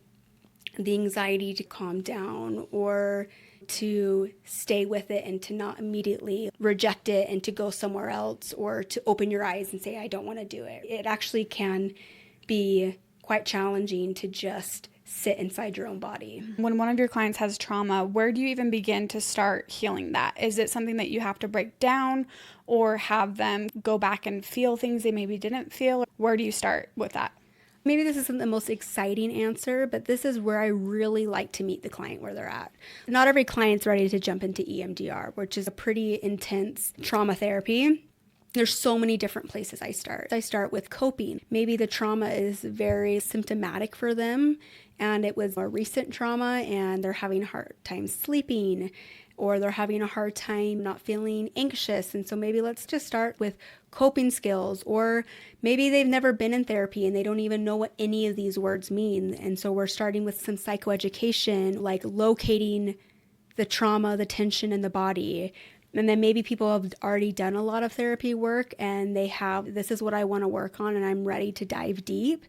the anxiety to calm down, or to stay with it and to not immediately reject it and to go somewhere else, or to open your eyes and say, I don't want to do it. It actually can be quite challenging to just sit inside your own body. When one of your clients has trauma, where do you even begin to start healing that? Is it something that you have to break down, or have them go back and feel things they maybe didn't feel? Where do you start with that? Maybe this isn't the most exciting answer, but this is where I really like to meet the client where they're at. Not every client's ready to jump into EMDR, which is a pretty intense trauma therapy. There's so many different places I start. I start with coping. Maybe the trauma is very symptomatic for them, and it was a recent trauma, and they're having a hard time sleeping, or they're having a hard time not feeling anxious. And so maybe let's just start with coping skills, or maybe they've never been in therapy and they don't even know what any of these words mean. And so we're starting with some psychoeducation, like locating the trauma, the tension in the body. And then maybe people have already done a lot of therapy work and they have, this is what I want to work on and I'm ready to dive deep.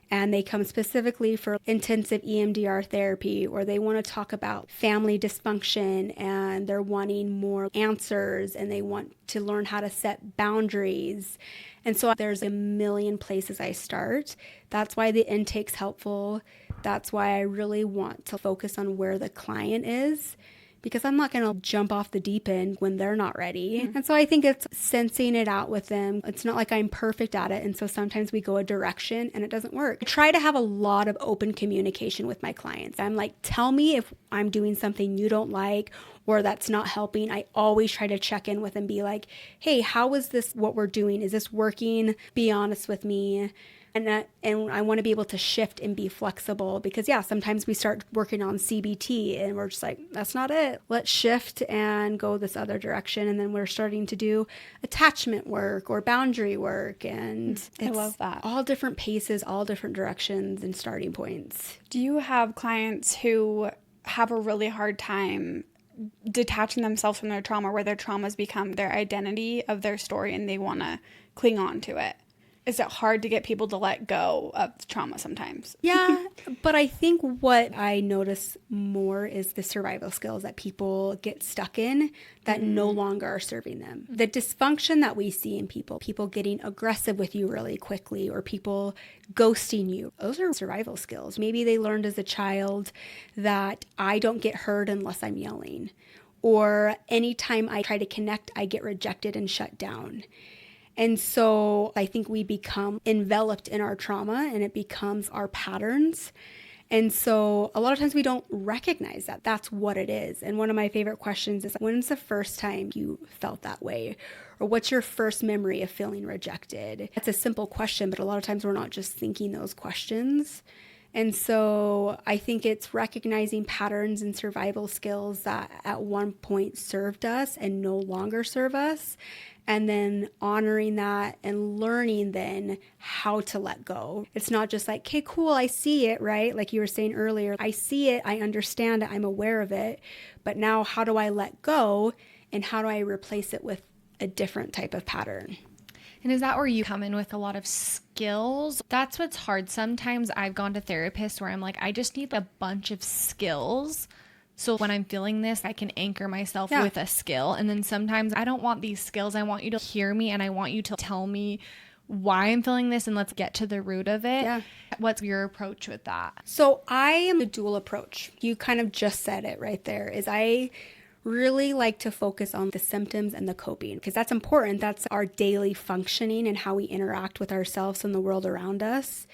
And they come specifically for intensive EMDR therapy, or they want to talk about family dysfunction and they're wanting more answers and they want to learn how to set boundaries. And so there's a million places I start. That's why the intake's helpful. That's why I really want to focus on where the client is, because I'm not going to jump off the deep end when they're not ready. Mm-hmm. And so I think it's sensing it out with them. It's not like I'm perfect at it. And so sometimes we go a direction and it doesn't work. I try to have a lot of open communication with my clients. I'm like, tell me if I'm doing something you don't like or that's not helping. I always try to check in with them, be like, hey, how is this what we're doing? Is this working? Be honest with me. And I want to be able to shift and be flexible, because sometimes we start working on CBT and we're just like, that's not it. Let's shift and go this other direction. And then we're starting to do attachment work or boundary work. And I love that. All different paces, all different directions and starting points. Do you have clients who have a really hard time detaching themselves from their trauma, where their traumas become their identity of their story and they want to cling on to it? Is it hard to get people to let go of trauma sometimes? Yeah, but I think what I notice more is the survival skills that people get stuck in that no longer are serving them. The dysfunction that we see in people getting aggressive with you really quickly, or people ghosting you, those are survival skills. Maybe they learned as a child that I don't get heard unless I'm yelling, or anytime I try to connect, I get rejected and shut down. And so I think we become enveloped in our trauma and it becomes our patterns. And so a lot of times we don't recognize that that's what it is. And one of my favorite questions is, when's the first time you felt that way? Or what's your first memory of feeling rejected? It's a simple question, but a lot of times we're not just thinking those questions. And so I think it's recognizing patterns and survival skills that at one point served us and no longer serve us, and then honoring that and learning then how to let go. It's not just like, okay, cool, I see it, right? Like you were saying earlier, I see it, I understand it, I'm aware of it, but now how do I let go and how do I replace it with a different type of pattern? And is that where you come in with a lot of skills? That's what's hard. Sometimes I've gone to therapists where I'm like, I just need a bunch of skills. So when I'm feeling this, I can anchor myself with a skill. And then sometimes I don't want these skills. I want you to hear me and I want you to tell me why I'm feeling this and let's get to the root of it. Yeah. What's your approach with that? So I am a dual approach. You kind of just said it right there, is I really like to focus on the symptoms and the coping, because that's important. That's our daily functioning and how we interact with ourselves and the world around us.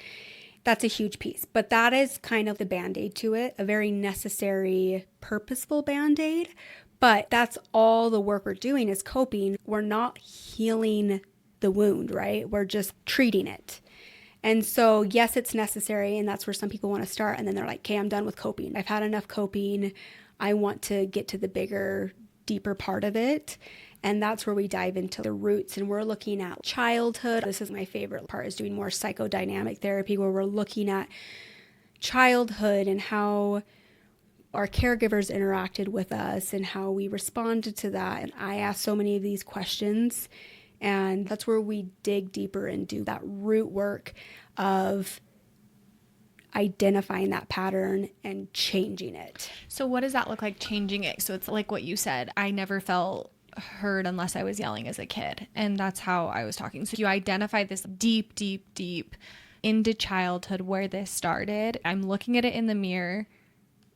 That's a huge piece, but that is kind of the Band-Aid to it, a very necessary, purposeful Band-Aid. But that's all the work we're doing is coping. We're not healing the wound, right? We're just treating it. And so, yes, it's necessary, and that's where some people want to start. And then they're like, okay, I'm done with coping. I've had enough coping. I want to get to the bigger, deeper part of it. And that's where we dive into the roots, and we're looking at childhood. This is my favorite part, is doing more psychodynamic therapy, where we're looking at childhood and how our caregivers interacted with us and how we responded to that. And I ask so many of these questions, and that's where we dig deeper and do that root work of identifying that pattern and changing it. So what does that look like, changing it? So it's like what you said, I never felt heard unless I was yelling as a kid. And that's how I was talking. So you identify this deep, deep, deep into childhood where this started. I'm looking at it in the mirror.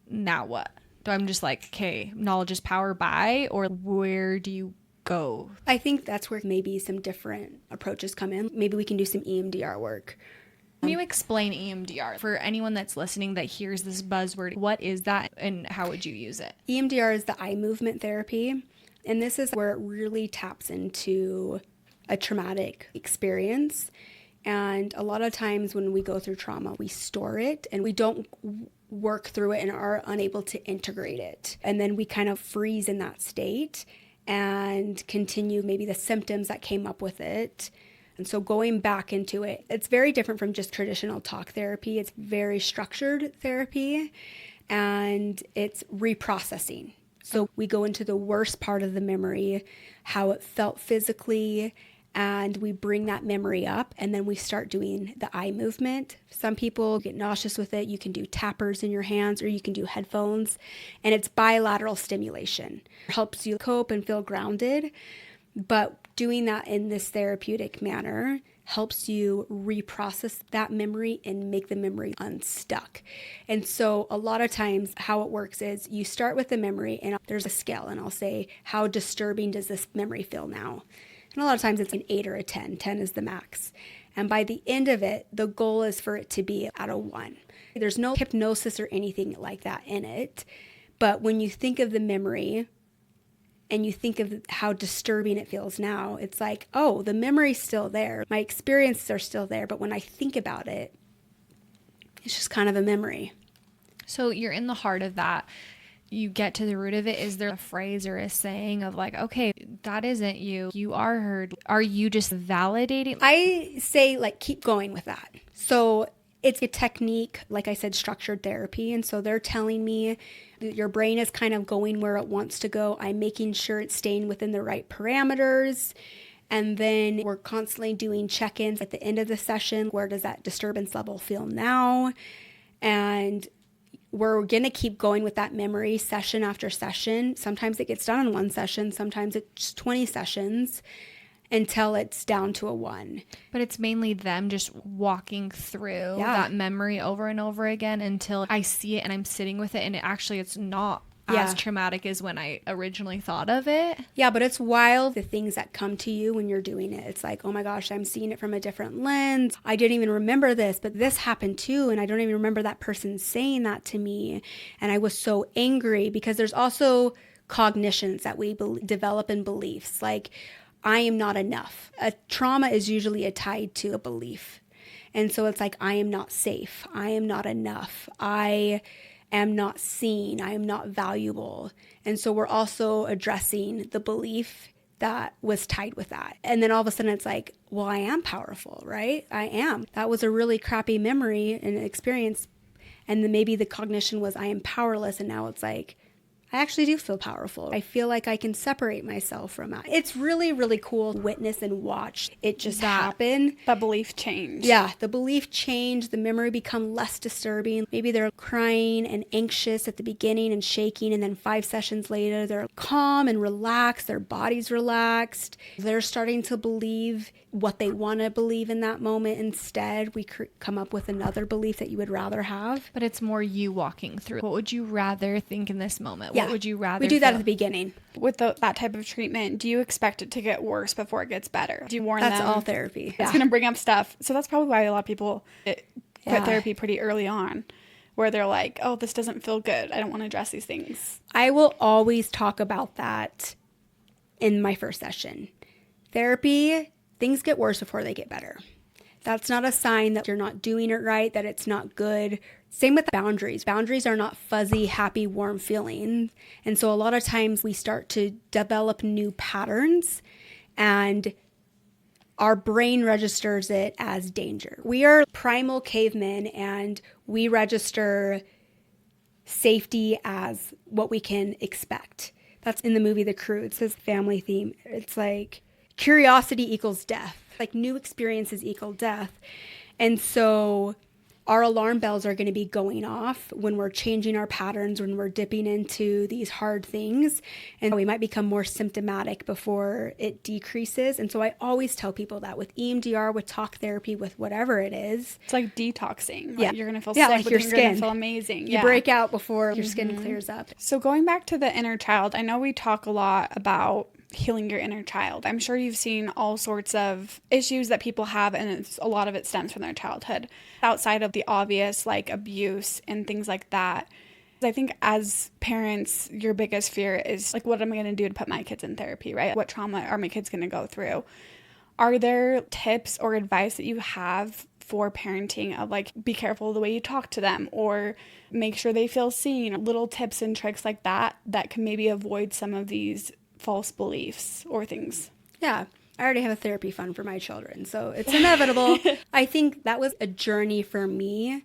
Now what? Do I'm just like, okay, knowledge is power, bye? Or where do you go? I think that's where maybe some different approaches come in. Maybe we can do some EMDR work. Can you explain EMDR for anyone that's listening that hears this buzzword? What is that and how would you use it? EMDR is the eye movement therapy. And this is where it really taps into a traumatic experience. And a lot of times when we go through trauma, we store it and we don't work through it and are unable to integrate it. And then we kind of freeze in that state and continue maybe the symptoms that came up with it. And so going back into it, it's very different from just traditional talk therapy. It's very structured therapy and it's reprocessing. So we go into the worst part of the memory, how it felt physically, and we bring that memory up and then we start doing the eye movement. Some people get nauseous with it. You can do tappers in your hands or you can do headphones, and it's bilateral stimulation. It helps you cope and feel grounded, but doing that in this therapeutic manner helps you reprocess that memory and make the memory unstuck. And so a lot of times how it works is you start with the memory and there's a scale and I'll say, how disturbing does this memory feel now? And a lot of times it's an 8 or a 10. 10 is the max. And by the end of it, the goal is for it to be at a 1. There's no hypnosis or anything like that in it. But when you think of the memory and you think of how disturbing it feels now, it's like, oh, the memory's still there. My experiences are still there. But when I think about it, it's just kind of a memory. So you're in the heart of that. You get to the root of it. Is there a phrase or a saying of like, okay, that isn't you. You are heard. Are you just validating? I say like, keep going with that. So it's a technique, like I said, structured therapy. And so they're telling me that your brain is kind of going where it wants to go. I'm making sure it's staying within the right parameters. And then we're constantly doing check-ins at the end of the session. Where does that disturbance level feel now? And we're going to keep going with that memory session after session. Sometimes it gets done in one session. Sometimes it's 20 sessions until it's down to a 1. But it's mainly them just walking through that memory over and over again until I see it and I'm sitting with it. And it's not as traumatic as when I originally thought of it. Yeah, but it's wild, the things that come to you when you're doing it. It's like, oh my gosh, I'm seeing it from a different lens. I didn't even remember this, but this happened too. And I don't even remember that person saying that to me. And I was so angry because there's also cognitions that we develop in beliefs. Like, I am not enough. A trauma is usually tied to a belief. And so it's like, I am not safe. I am not enough. I am not seen. I am not valuable. And so we're also addressing the belief that was tied with that. And then all of a sudden it's like, well, I am powerful, right? I am. That was a really crappy memory and experience. And then maybe the cognition was I am powerless. And now it's like, I actually do feel powerful. I feel like I can separate myself from it. It's really, really cool to witness and watch it just happen. That belief change. Yeah, the belief change, the memory become less disturbing. Maybe they're crying and anxious at the beginning and shaking, and then 5 sessions later, they're calm and relaxed. Their body's relaxed. They're starting to believe what they want to believe in that moment. Instead, we come up with another belief that you would rather have. But it's more you walking through. What would you rather think in this moment? Yeah. What would you rather We do that feel? at the beginning. With that type of treatment, do you expect it to get worse before it gets better? Do you warn them? That's all therapy. It's going to bring up stuff. So that's probably why a lot of people quit therapy pretty early on, where they're like, oh, this doesn't feel good. I don't want to address these things. I will always talk about that in my first session. Therapy, things get worse before they get better. That's not a sign that you're not doing it right, that it's not good. Same with boundaries. Boundaries are not fuzzy, happy, warm feelings. And so a lot of times we start to develop new patterns and our brain registers it as danger. We are primal cavemen and we register safety as what we can expect. That's in the movie The Crew. It says family theme. It's like curiosity equals death. Like new experiences equal death. And so our alarm bells are going to be going off when we're changing our patterns, when we're dipping into these hard things. And we might become more symptomatic before it decreases. And so I always tell people that with EMDR, with talk therapy, with whatever it is. It's like detoxing. Yeah. Like you're going to feel sick, like but your you're going skin. to feel amazing. You break out before your skin clears up. So going back to the inner child, I know we talk a lot about healing your inner child. I'm sure you've seen all sorts of issues that people have, and a lot of it stems from their childhood. Outside of the obvious, like abuse and things like that, I think as parents, your biggest fear is like, what am I going to do to put my kids in therapy, right? What trauma are my kids going to go through? Are there tips or advice that you have for parenting of like, be careful the way you talk to them, or make sure they feel seen? Little tips and tricks like that can maybe avoid some of these false beliefs or things. Yeah. I already have a therapy fund for my children, so it's inevitable. I think that was a journey for me.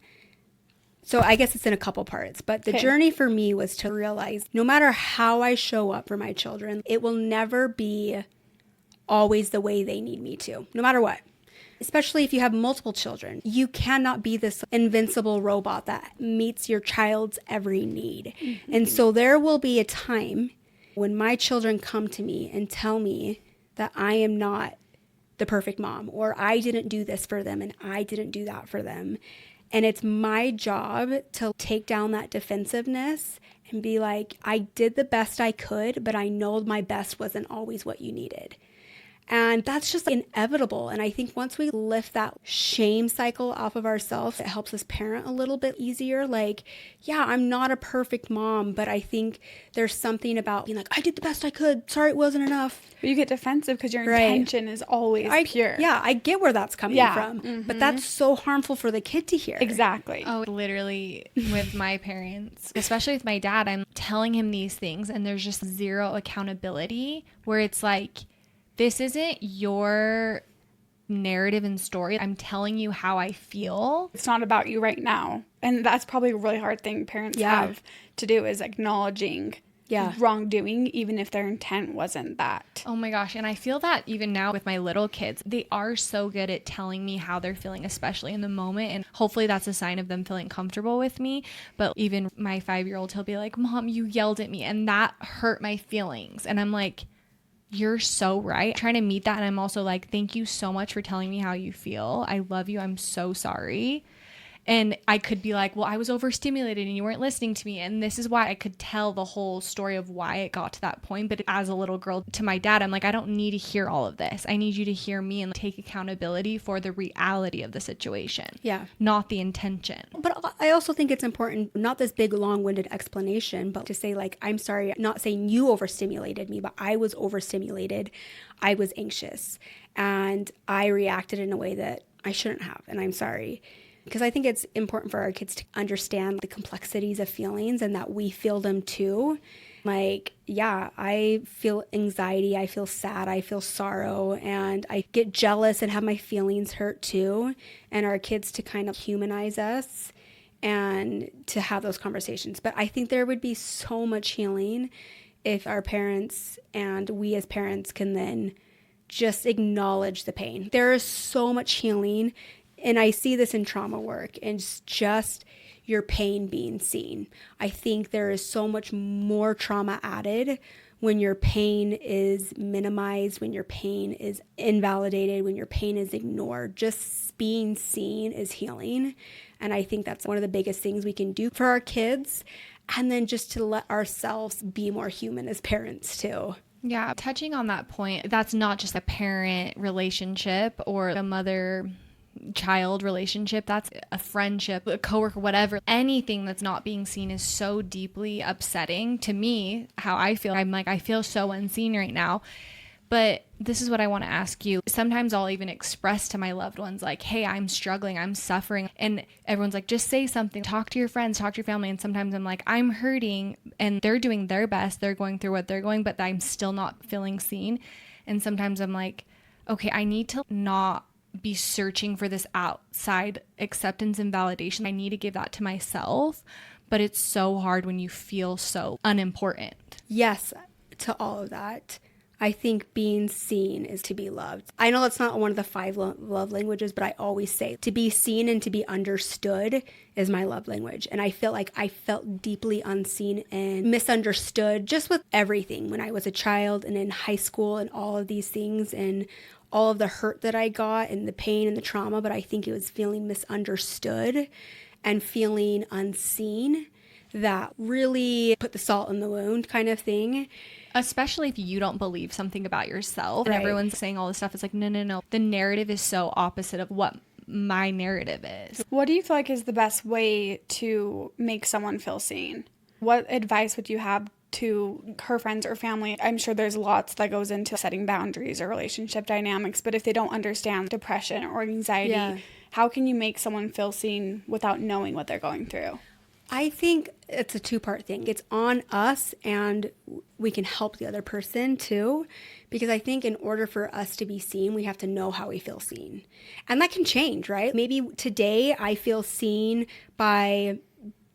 So I guess it's in a couple parts, but the journey for me was to realize no matter how I show up for my children, it will never be always the way they need me to, no matter what. Especially if you have multiple children, you cannot be this invincible robot that meets your child's every need. Mm-hmm. And so there will be a time when my children come to me and tell me that I am not the perfect mom, or I didn't do this for them and I didn't do that for them. And it's my job to take down that defensiveness and be like, I did the best I could, but I know my best wasn't always what you needed. And that's just inevitable. And I think once we lift that shame cycle off of ourselves, it helps us parent a little bit easier. Like, yeah, I'm not a perfect mom, but I think there's something about being like, I did the best I could. Sorry, it wasn't enough. But you get defensive because your intention is always pure. Yeah, I get where that's coming from. Mm-hmm. But that's so harmful for the kid to hear. Exactly. Oh, literally with my parents, especially with my dad, I'm telling him these things and there's just zero accountability, where it's like, this isn't your narrative and story. I'm telling you how I feel. It's not about you right now. And that's probably a really hard thing parents have to do, is acknowledging wrongdoing, even if their intent wasn't that. Oh my gosh. And I feel that even now with my little kids, they are so good at telling me how they're feeling, especially in the moment. And hopefully that's a sign of them feeling comfortable with me. But even my 5-year-old, he'll be like, Mom, you yelled at me and that hurt my feelings. And I'm like, you're so right. I'm trying to meet that. And I'm also like, thank you so much for telling me how you feel. I love you. I'm so sorry. And I could be like, well, I was overstimulated and you weren't listening to me. And this is why I could tell the whole story of why it got to that point. But as a little girl, to my dad, I'm like, I don't need to hear all of this. I need you to hear me and take accountability for the reality of the situation. Yeah. Not the intention. But I also think it's important, not this big long-winded explanation, but to say like, I'm sorry, not saying you overstimulated me, but I was overstimulated. I was anxious and I reacted in a way that I shouldn't have. And I'm sorry. Because I think it's important for our kids to understand the complexities of feelings and that we feel them too. Like, yeah, I feel anxiety, I feel sad, I feel sorrow, and I get jealous and have my feelings hurt too. And our kids to kind of humanize us and to have those conversations. But I think there would be so much healing if our parents and we as parents can then just acknowledge the pain. There is so much healing. And I see this in trauma work, and just your pain being seen. I think there is so much more trauma added when your pain is minimized, when your pain is invalidated, when your pain is ignored. Just being seen is healing. And I think that's one of the biggest things we can do for our kids. And then just to let ourselves be more human as parents too. Yeah, touching on that point, that's not just a parent relationship or a mother child relationship. That's a friendship, a coworker, whatever. Anything that's not being seen is so deeply upsetting to me. How I feel, I'm like, I feel so unseen right now. But this is what I want to ask you. Sometimes I'll even express to my loved ones like, hey, I'm struggling, I'm suffering. And everyone's like, just say something, talk to your friends, talk to your family. And sometimes I'm like, I'm hurting and they're doing their best. They're going through what they're going, but I'm still not feeling seen. And sometimes I'm like, okay, I need to not be searching for this outside acceptance and validation. I need to give that to myself, but it's so hard when you feel so unimportant. Yes, to all of that. I think being seen is to be loved. I know that's not one of the 5 love languages, but I always say to be seen and to be understood is my love language. And I feel like I felt deeply unseen and misunderstood just with everything when I was a child and in high school and all of these things and all of the hurt that I got and the pain and the trauma, but I think it was feeling misunderstood and feeling unseen that really put the salt in the wound kind of thing. Especially if you don't believe something about yourself and everyone's saying all this stuff. It's like, no. The narrative is so opposite of what my narrative is. What do you feel like is the best way to make someone feel seen? What advice would you have to her friends or family? I'm sure there's lots that goes into setting boundaries or relationship dynamics, but if they don't understand depression or anxiety, how can you make someone feel seen without knowing what they're going through? I think it's a two-part thing. It's on us, and we can help the other person too, because I think in order for us to be seen, we have to know how we feel seen. And that can change, right? Maybe today I feel seen by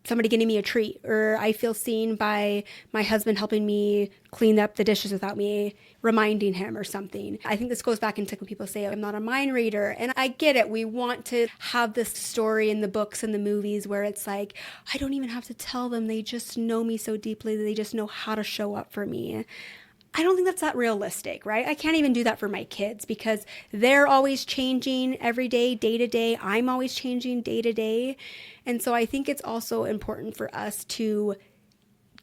somebody getting me a treat, or I feel seen by my husband helping me clean up the dishes without me reminding him or something. I think this goes back into when people say, I'm not a mind reader. And I get it. We want to have this story in the books and the movies where it's like, I don't even have to tell them. They just know me so deeply that they just know how to show up for me. I don't think that's that realistic, right? I can't even do that for my kids because they're always changing every day, day to day. I'm always changing day to day. And so I think it's also important for us to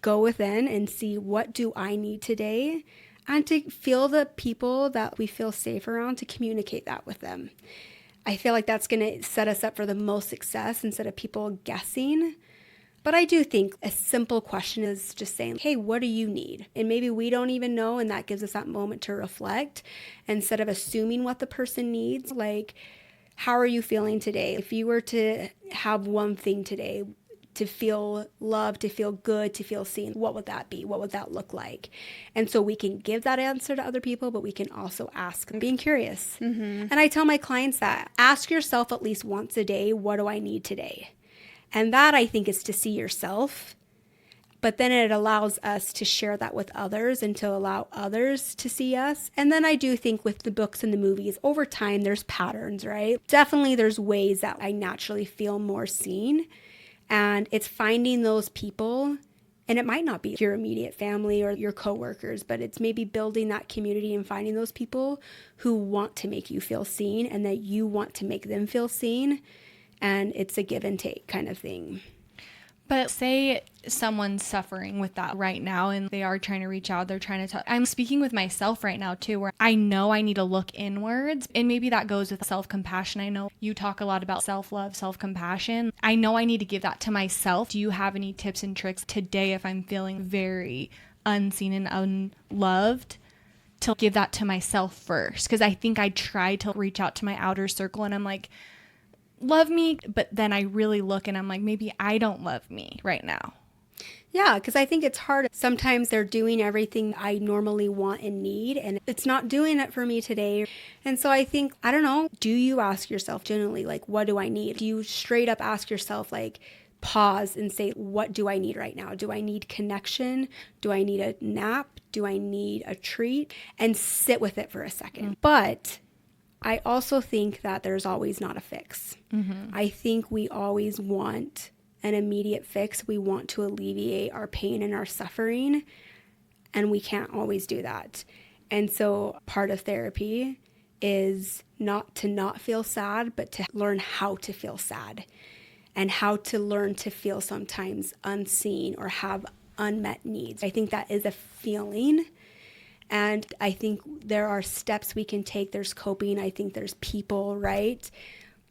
go within and see, what do I need today? And to feel the people that we feel safe around, to communicate that with them. I feel like that's going to set us up for the most success instead of people guessing. But I do think a simple question is just saying, hey, what do you need? And maybe we don't even know, and that gives us that moment to reflect instead of assuming what the person needs. Like, how are you feeling today? If you were to have one thing today to feel loved, to feel good, to feel seen, what would that be? What would that look like? And so we can give that answer to other people, but we can also ask, being curious. And I tell my clients that, ask yourself at least once a day, what do I need today? And that, I think, is to see yourself. But then it allows us to share that with others and to allow others to see us. And then I do think with the books and the movies, over time, there's patterns, right? Definitely there's ways that I naturally feel more seen. And it's finding those people, and it might not be your immediate family or your coworkers, but it's maybe building that community and finding those people who want to make you feel seen and that you want to make them feel seen. And it's a give and take kind of thing. But say someone's suffering with that right now and they are trying to reach out, they're trying to talk. I'm speaking with myself right now too, where I know I need to look inwards, and maybe that goes with self-compassion. I know you talk a lot about self-love, self-compassion. I know I need to give that to myself. Do you have any tips and tricks today if I'm feeling very unseen and unloved, to give that to myself first? Because I think I try to reach out to my outer circle and I'm like, love me, but then I really look and I'm like, maybe I don't love me right now. Yeah, because I think it's hard. Sometimes they're doing everything I normally want and need, and it's not doing it for me today. And so I think, I don't know, do you ask yourself genuinely, like, what do I need? Do you straight up ask yourself, like, pause and say, what do I need right now? Do I need connection? Do I need a nap? Do I need a treat? And sit with it for a second. But I also think that there's always not a fix. I think we always want an immediate fix. We want to alleviate our pain and our suffering, and we can't always do that. And so part of therapy is not to not feel sad, but to learn how to feel sad and how to learn to feel sometimes unseen or have unmet needs. I think that is a feeling. And I think there are steps we can take. There's coping. I think there's people, right?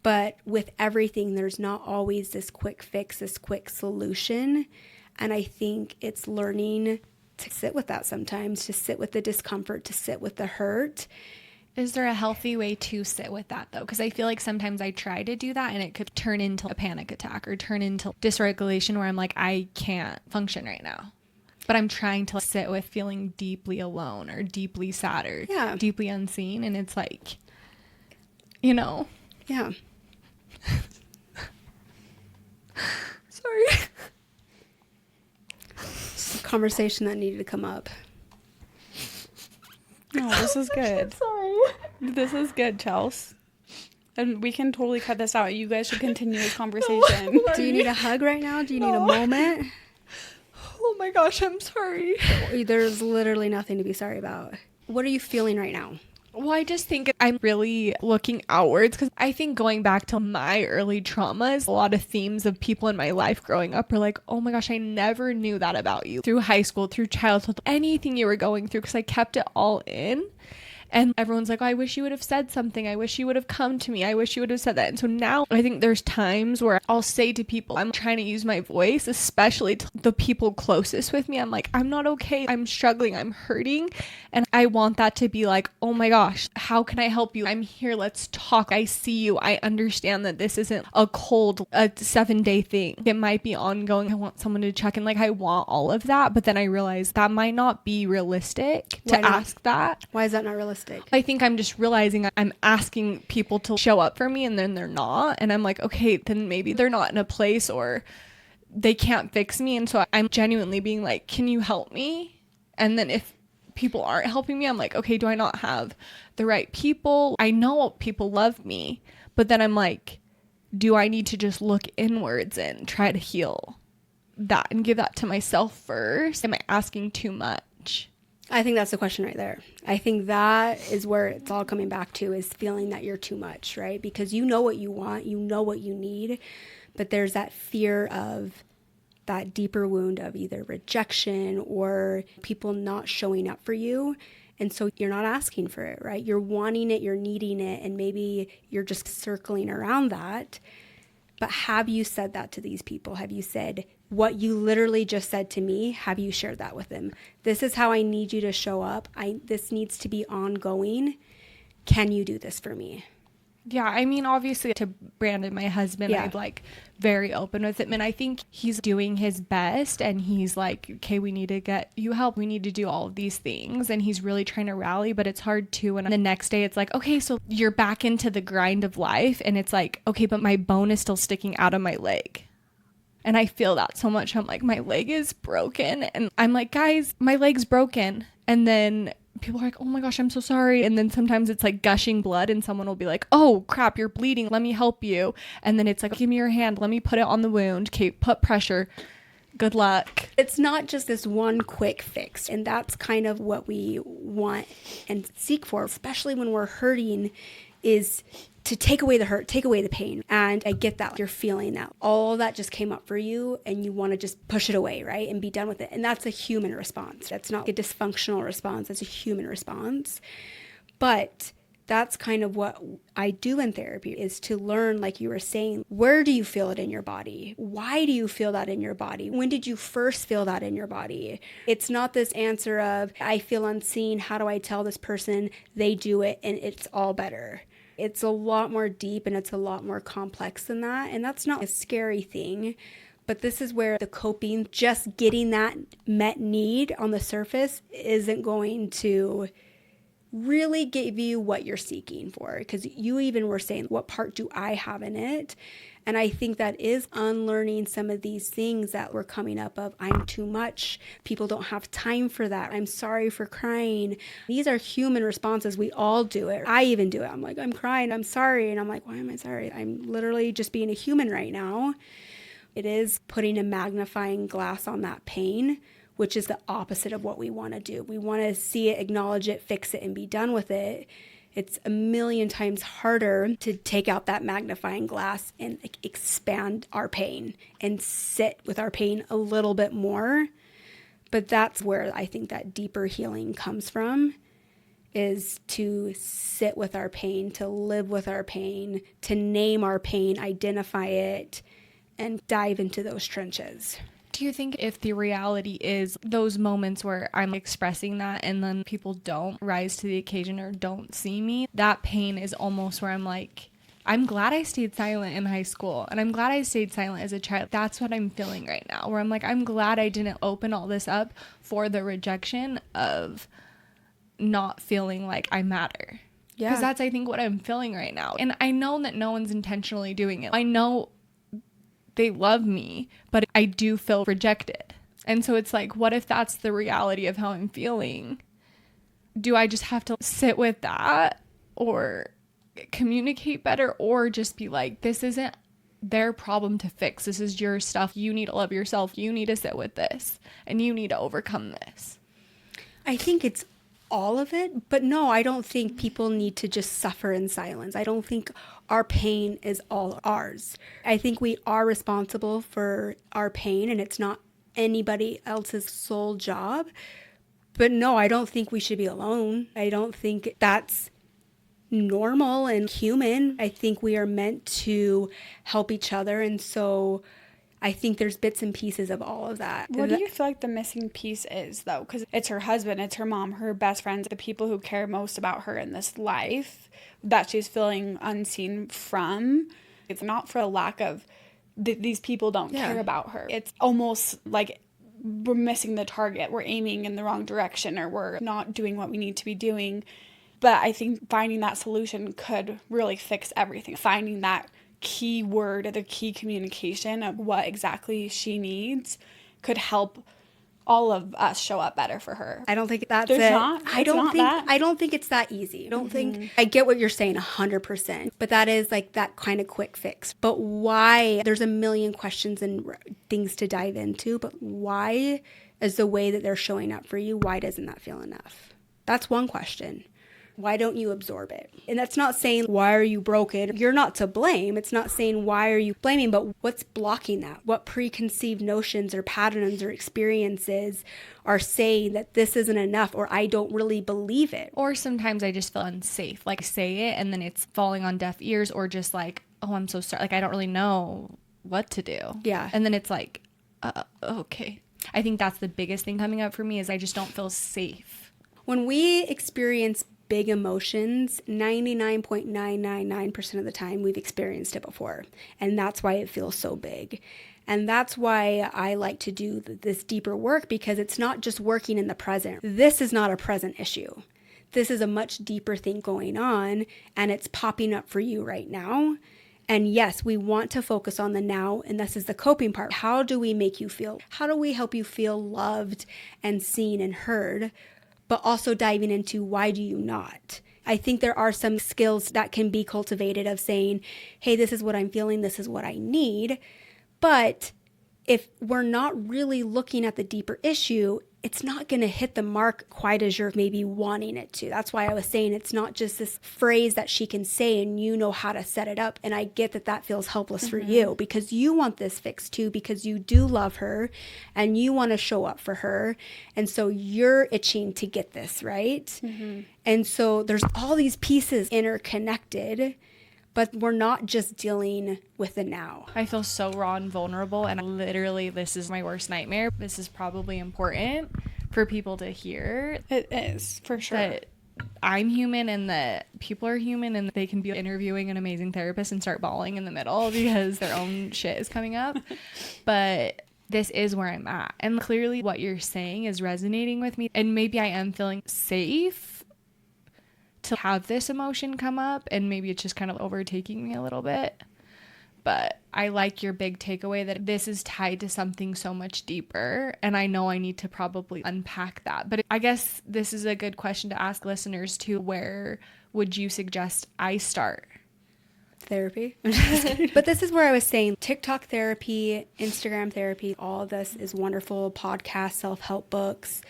But with everything, there's not always this quick fix, this quick solution. And I think it's learning to sit with that sometimes, to sit with the discomfort, to sit with the hurt. Is there a healthy way to sit with that, though? Because I feel like sometimes I try to do that and it could turn into a panic attack or turn into dysregulation where I'm like, I can't function right now. But I'm trying to sit with feeling deeply alone or deeply sad or deeply unseen. And it's like, you know. Yeah. Sorry. It's a conversation that needed to come up. No, this is good. Sorry. This is good, Chelsey. And we can totally cut this out. You guys should continue this conversation. Do you need a hug right now? Do you need a moment? Oh my gosh, I'm sorry. There's literally nothing to be sorry about. What are you feeling right now? Well, I just think I'm really looking outwards because I think going back to my early traumas, a lot of themes of people in my life growing up are like, oh my gosh, I never knew that about you through high school, through childhood, anything you were going through, because I kept it all in. And everyone's like, oh, I wish you would have said something. I wish you would have come to me. I wish you would have said that. And so now I think there's times where I'll say to people, I'm trying to use my voice, especially to the people closest with me. I'm like, I'm not okay. I'm struggling. I'm hurting. And I want that to be like, oh my gosh, how can I help you? I'm here. Let's talk. I see you. I understand that this isn't a 7-day thing. It might be ongoing. I want someone to check in. Like, I want all of that. But then I realize that might not be realistic to ask that. Why is that not realistic? I think I'm just realizing I'm asking people to show up for me and then they're not. And I'm like, okay, then maybe they're not in a place or they can't fix me. And so I'm genuinely being like, can you help me? And then if people aren't helping me, I'm like, okay, do I not have the right people? I know people love me, but then I'm like, do I need to just look inwards and try to heal that and give that to myself first? Am I asking too much? I think that's the question right there. I think that is where it's all coming back to, is feeling that you're too much, right? Because you know what you want, you know what you need, but there's that fear of that deeper wound of either rejection or people not showing up for you. And so you're not asking for it, right? You're wanting it, you're needing it, and maybe you're just circling around that. But have you said that to these people? Have you said what you literally just said to me? Have you shared that with them? This is how I need you to show up. This needs to be ongoing. Can you do this for me? Yeah, I mean, obviously to Brandon, my husband, I'm like very open with him. And I think he's doing his best. And he's like, okay, we need to get you help. We need to do all of these things. And he's really trying to rally, but it's hard too. And the next day it's like, okay, so you're back into the grind of life. And it's like, okay, but my bone is still sticking out of my leg. And I feel that so much. I'm like, my leg is broken. And I'm like, guys, my leg's broken. And then people are like, oh my gosh, I'm so sorry. And then sometimes it's like gushing blood and someone will be like, oh crap, you're bleeding. Let me help you. And then it's like, give me your hand. Let me put it on the wound. Okay, put pressure. Good luck. It's not just this one quick fix. And that's kind of what we want and seek for, especially when we're hurting, is to take away the hurt, take away the pain. And I get that you're feeling that all that just came up for you and you want to just push it away, right? And be done with it. And that's a human response. That's not a dysfunctional response. That's a human response. But that's kind of what I do in therapy, is to learn, like you were saying, where do you feel it in your body? Why do you feel that in your body? When did you first feel that in your body? It's not this answer of, I feel unseen. How do I tell this person they do it and it's all better? It's a lot more deep and it's a lot more complex than that. And that's not a scary thing. But this is where the coping, just getting that met need on the surface, isn't going to really give you what you're seeking for. Because you even were saying, what part do I have in it? And I think that is unlearning some of these things that were coming up of, I'm too much. People don't have time for that. I'm sorry for crying. These are human responses. We all do it. I even do it. I'm like, I'm crying. I'm sorry. And I'm like, why am I sorry? I'm literally just being a human right now. It is putting a magnifying glass on that pain, which is the opposite of what we want to do. We want to see it, acknowledge it, fix it, and be done with it. It's a million times harder to take out that magnifying glass and expand our pain and sit with our pain a little bit more. But that's where I think that deeper healing comes from, is to sit with our pain, to live with our pain, to name our pain, identify it, and dive into those trenches. Do you think if the reality is those moments where I'm expressing that and then people don't rise to the occasion or don't see me, that pain is almost where I'm like, I'm glad I stayed silent in high school and I'm glad I stayed silent as a child. That's what I'm feeling right now, where I'm like, I'm glad I didn't open all this up for the rejection of not feeling like I matter. Yeah. Because that's, I think, what I'm feeling right now. And I know that no one's intentionally doing it. I know they love me, but I do feel rejected. And so it's like, what if that's the reality of how I'm feeling? Do I just have to sit with that or communicate better, or just be like, this isn't their problem to fix. This is your stuff. You need to love yourself. You need to sit with this and you need to overcome this. I think it's all of it. But no, I don't think people need to just suffer in silence. I don't think our pain is all ours. I think we are responsible for our pain, and it's not anybody else's sole job. But no, I don't think we should be alone. I don't think that's normal and human. I think we are meant to help each other. And so I think there's bits and pieces of all of that. What do you feel like the missing piece is, though? Because it's her husband, it's her mom, her best friends, the people who care most about her in this life that she's feeling unseen from. It's not for a lack of these people don't care about her. It's almost like we're missing the target. We're aiming in the wrong direction, or we're not doing what we need to be doing. But I think finding that solution could really fix everything. Finding that key word, the key communication of what exactly she needs could help all of us show up better for her. I don't think that's There's it. not? I don't think it's that easy. I don't think I get what you're saying 100%, but that is like that kind of quick fix. But why? There's a million questions and things to dive into, but why is the way that they're showing up for you, why doesn't that feel enough? That's one question. Why don't you absorb it? And that's not saying, why are you broken? You're not to blame. It's not saying, why are you blaming? But what's blocking that? What preconceived notions or patterns or experiences are saying that this isn't enough, or I don't really believe it? Or sometimes I just feel unsafe. Like, say it and then it's falling on deaf ears, or just like, oh, I'm so sorry. Like, I don't really know what to do. Yeah. And then it's like, okay. I think that's the biggest thing coming up for me is I just don't feel safe. When we experience big emotions, 99.999% of the time we've experienced it before. And that's why it feels so big. And that's why I like to do this deeper work, because it's not just working in the present. This is not a present issue. This is a much deeper thing going on, and it's popping up for you right now. And yes, we want to focus on the now, and this is the coping part. How do we make you feel? How do we help you feel loved and seen and heard? But also diving into, why do you not? I think there are some skills that can be cultivated of saying, hey, this is what I'm feeling, this is what I need. But if we're not really looking at the deeper issue, it's not going to hit the mark quite as you're maybe wanting it to. That's why I was saying it's not just this phrase that she can say and you know how to set it up. And I get that that feels helpless for you, because you want this fixed too, because you do love her and you want to show up for her. And so you're itching to get this, right? And so there's all these pieces interconnected, but we're not just dealing with the now. I feel so raw and vulnerable, and literally this is my worst nightmare. This is probably important for people to hear. It is, for sure. That I'm human and that people are human, and they can be interviewing an amazing therapist and start bawling in the middle because their own shit is coming up. But this is where I'm at. And clearly what you're saying is resonating with me. And maybe I am feeling safe to have this emotion come up, and maybe it's just kind of overtaking me a little bit. But I like your big takeaway that this is tied to something so much deeper, and I know I need to probably unpack that. But I guess this is a good question to ask listeners too. Where would you suggest I start? Therapy. I'm just kidding. But this is where I was saying TikTok therapy, Instagram therapy, all of this is wonderful. Podcasts, self-help books,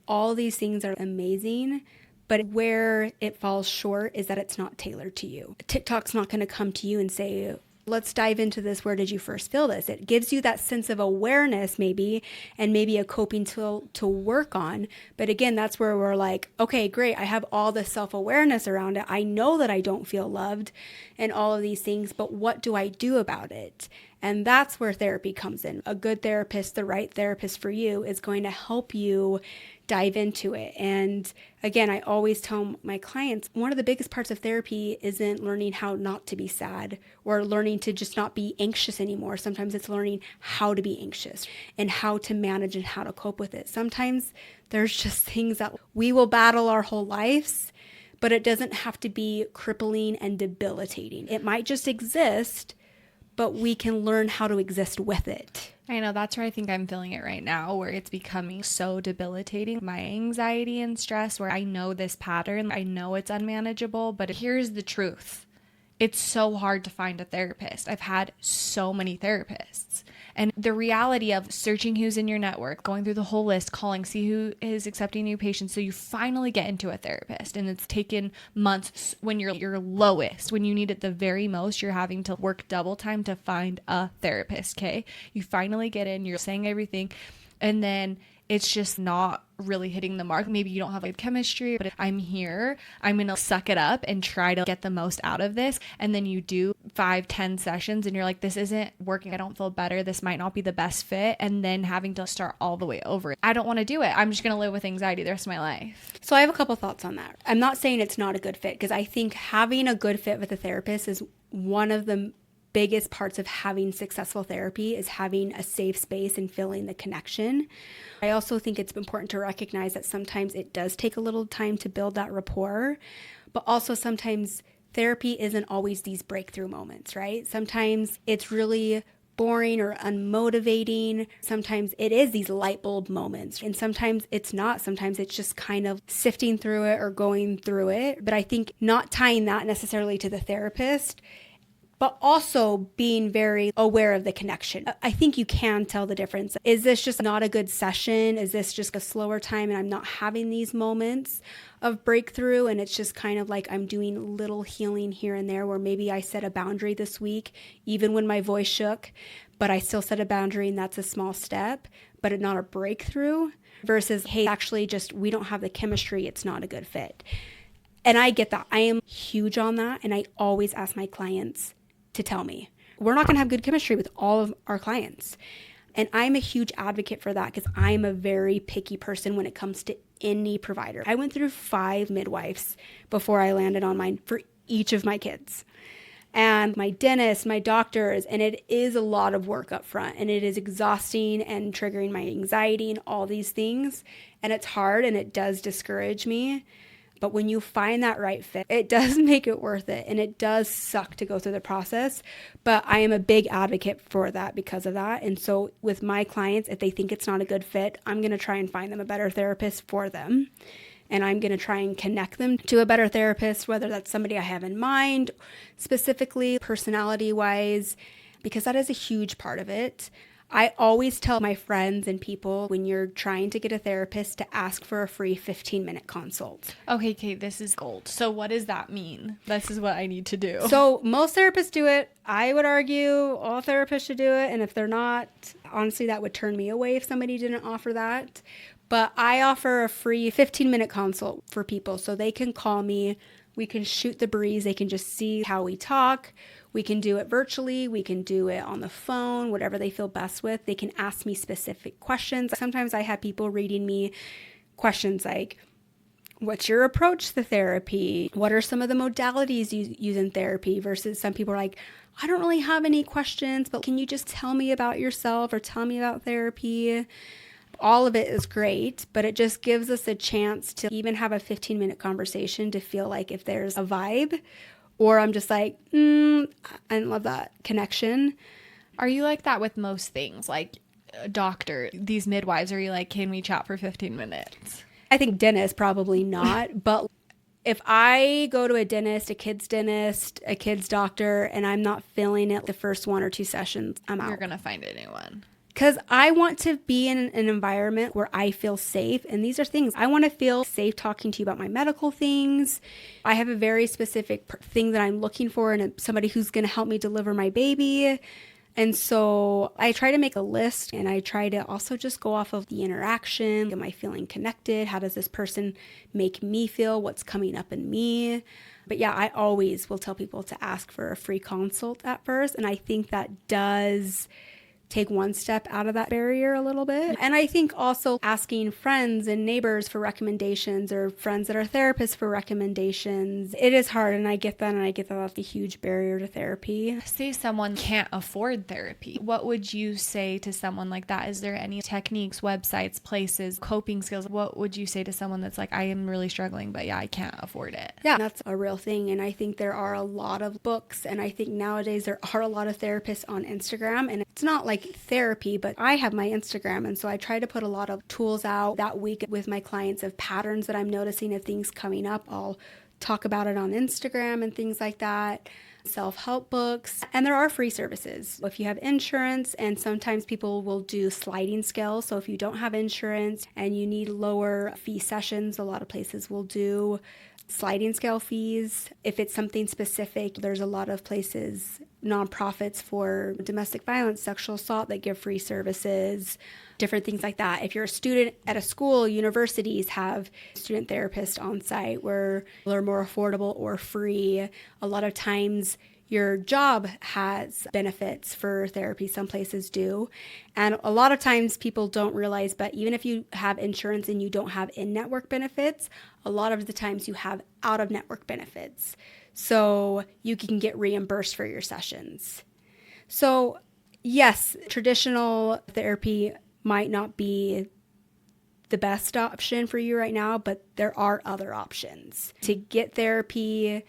all these things are amazing. But where it falls short is that it's not tailored to you. TikTok's not going to come to you and say, let's dive into this. Where did you first feel this? It gives you that sense of awareness maybe, and maybe a coping tool to work on. But again, that's where we're like, okay, great. I have all this self-awareness around it. I know that I don't feel loved and all of these things, but what do I do about it? And that's where therapy comes in. A good therapist, the right therapist for you, is going to help you dive into it. And again, I always tell my clients, one of the biggest parts of therapy isn't learning how not to be sad or learning to just not be anxious anymore. Sometimes it's learning how to be anxious and how to manage and how to cope with it. Sometimes there's just things that we will battle our whole lives, but it doesn't have to be crippling and debilitating. It might just exist, but we can learn how to exist with it. I know, that's where I think I'm feeling it right now, where it's becoming so debilitating. My anxiety and stress, where I know this pattern, I know it's unmanageable, but here's the truth. It's so hard to find a therapist. I've had so many therapists, And the reality of searching who's in your network, going through the whole list, calling, see who is accepting new patients. So you finally get into a therapist, and it's taken months when you're your lowest, when you need it the very most, you're having to work double time to find a therapist. Okay. You finally get in, you're saying everything, and then it's just not really hitting the mark. Maybe you don't have good chemistry, but I'm here, I'm going to suck it up and try to get the most out of this. And then you do 5-10 sessions and you're like, this isn't working. I don't feel better. This might not be the best fit. And then having to start all the way over. I don't want to do it. I'm just going to live with anxiety the rest of my life. So I have a couple thoughts on that. I'm not saying it's not a good fit, because I think having a good fit with a therapist is one of the biggest parts of having successful therapy, is having a safe space and feeling the connection. I also think it's important to recognize that sometimes it does take a little time to build that rapport, but also sometimes therapy isn't always these breakthrough moments, right? Sometimes it's really boring or unmotivating. Sometimes it is these light bulb moments, and sometimes it's not. Sometimes it's just kind of sifting through it or going through it. But I think not tying that necessarily to the therapist, but also being very aware of the connection. I think you can tell the difference. Is this just not a good session? Is this just a slower time and I'm not having these moments of breakthrough, and it's just kind of like I'm doing little healing here and there, where maybe I set a boundary this week, even when my voice shook, but I still set a boundary, and that's a small step, but it's not a breakthrough, versus, hey, actually just we don't have the chemistry, it's not a good fit. And I get that. I am huge on that, and I always ask my clients to tell me. We're not going to have good chemistry with all of our clients. And I'm a huge advocate for that, because I'm a very picky person when it comes to any provider. I went through 5 midwives before I landed on mine for each of my kids. And my dentist, my doctors, and it is a lot of work up front, and it is exhausting and triggering my anxiety and all these things. And it's hard, and it does discourage me. But when you find that right fit, it does make it worth it. And it does suck to go through the process. But I am a big advocate for that because of that. And so with my clients, if they think it's not a good fit, I'm going to try and find them a better therapist for them. And I'm going to try and connect them to a better therapist, whether that's somebody I have in mind, specifically personality-wise, because that is a huge part of it. I always tell my friends and people, when you're trying to get a therapist, to ask for a free 15-minute consult. Okay, Kate, this is gold. So what does that mean? This is what I need to do. So most therapists do it. I would argue all therapists should do it. And if they're not, honestly, that would turn me away if somebody didn't offer that. But I offer a free 15-minute consult for people, so they can call me. We can shoot the breeze. They can just see how we talk. We can do it virtually. We can do it on the phone, whatever they feel best with. They can ask me specific questions. Sometimes I have people reading me questions like, what's your approach to therapy? What are some of the modalities you use in therapy? Versus some people are like, I don't really have any questions, but can you just tell me about yourself or tell me about therapy? All of it is great, but it just gives us a chance to even have a 15-minute conversation to feel like if there's a vibe, or I'm just like, I didn't love that connection. Are you like that with most things? Like a doctor, these midwives, are you like, can we chat for 15 minutes? I think dentist, probably not. But if I go to a dentist, a kid's doctor, and I'm not feeling it the first 1 or 2 sessions, I'm out. You're going to find a new one. Because I want to be in an environment where I feel safe. And these are things I want to feel safe talking to you about my medical things. I have a very specific thing that I'm looking for in somebody who's going to help me deliver my baby. And so I try to make a list, and I try to also just go off of the interaction. Am I feeling connected? How does this person make me feel? What's coming up in me? But yeah, I always will tell people to ask for a free consult at first. And I think that does take one step out of that barrier a little bit. And I think also asking friends and neighbors for recommendations, or friends that are therapists for recommendations. It is hard, and I get that, and I get that that's a huge barrier to therapy. Say someone can't afford therapy. What would you say to someone like that? Is there any techniques, websites, places, coping skills? What would you say to someone that's like, I am really struggling, but yeah, I can't afford it? Yeah, that's a real thing. And I think there are a lot of books, and I think nowadays there are a lot of therapists on Instagram, and it's not like therapy, but I have my Instagram, and so I try to put a lot of tools out that week with my clients of patterns that I'm noticing of things coming up. I'll talk about it on Instagram and things like that. self-help books, and there are free services. If you have insurance, and sometimes people will do sliding scales. So if you don't have insurance and you need lower fee sessions, a lot of places will do sliding scale fees. If it's something specific, there's a lot of places, nonprofits for domestic violence, sexual assault, that give free services, different things like that. If you're a student at a school, universities have student therapists on site where they're more affordable or free. A lot of times your job has benefits for therapy. Some places do. And a lot of times people don't realize, but even if you have insurance and you don't have in-network benefits, a lot of the times you have out-of-network benefits. So you can get reimbursed for your sessions. So yes, traditional therapy might not be the best option for you right now, but there are other options to get therapy,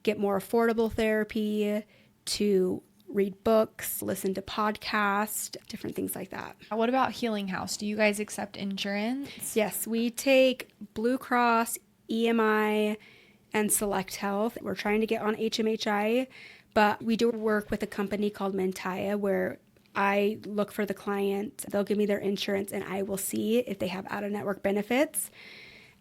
get more affordable therapy, to read books, listen to podcasts, different things like that. What about Healing House? Do you guys accept insurance? Yes, we take Blue Cross, EMI, and Select Health. We're trying to get on HMHI, but we do work with a company called Mentaya where I look for the client. They'll give me their insurance and I will see if they have out-of-network benefits.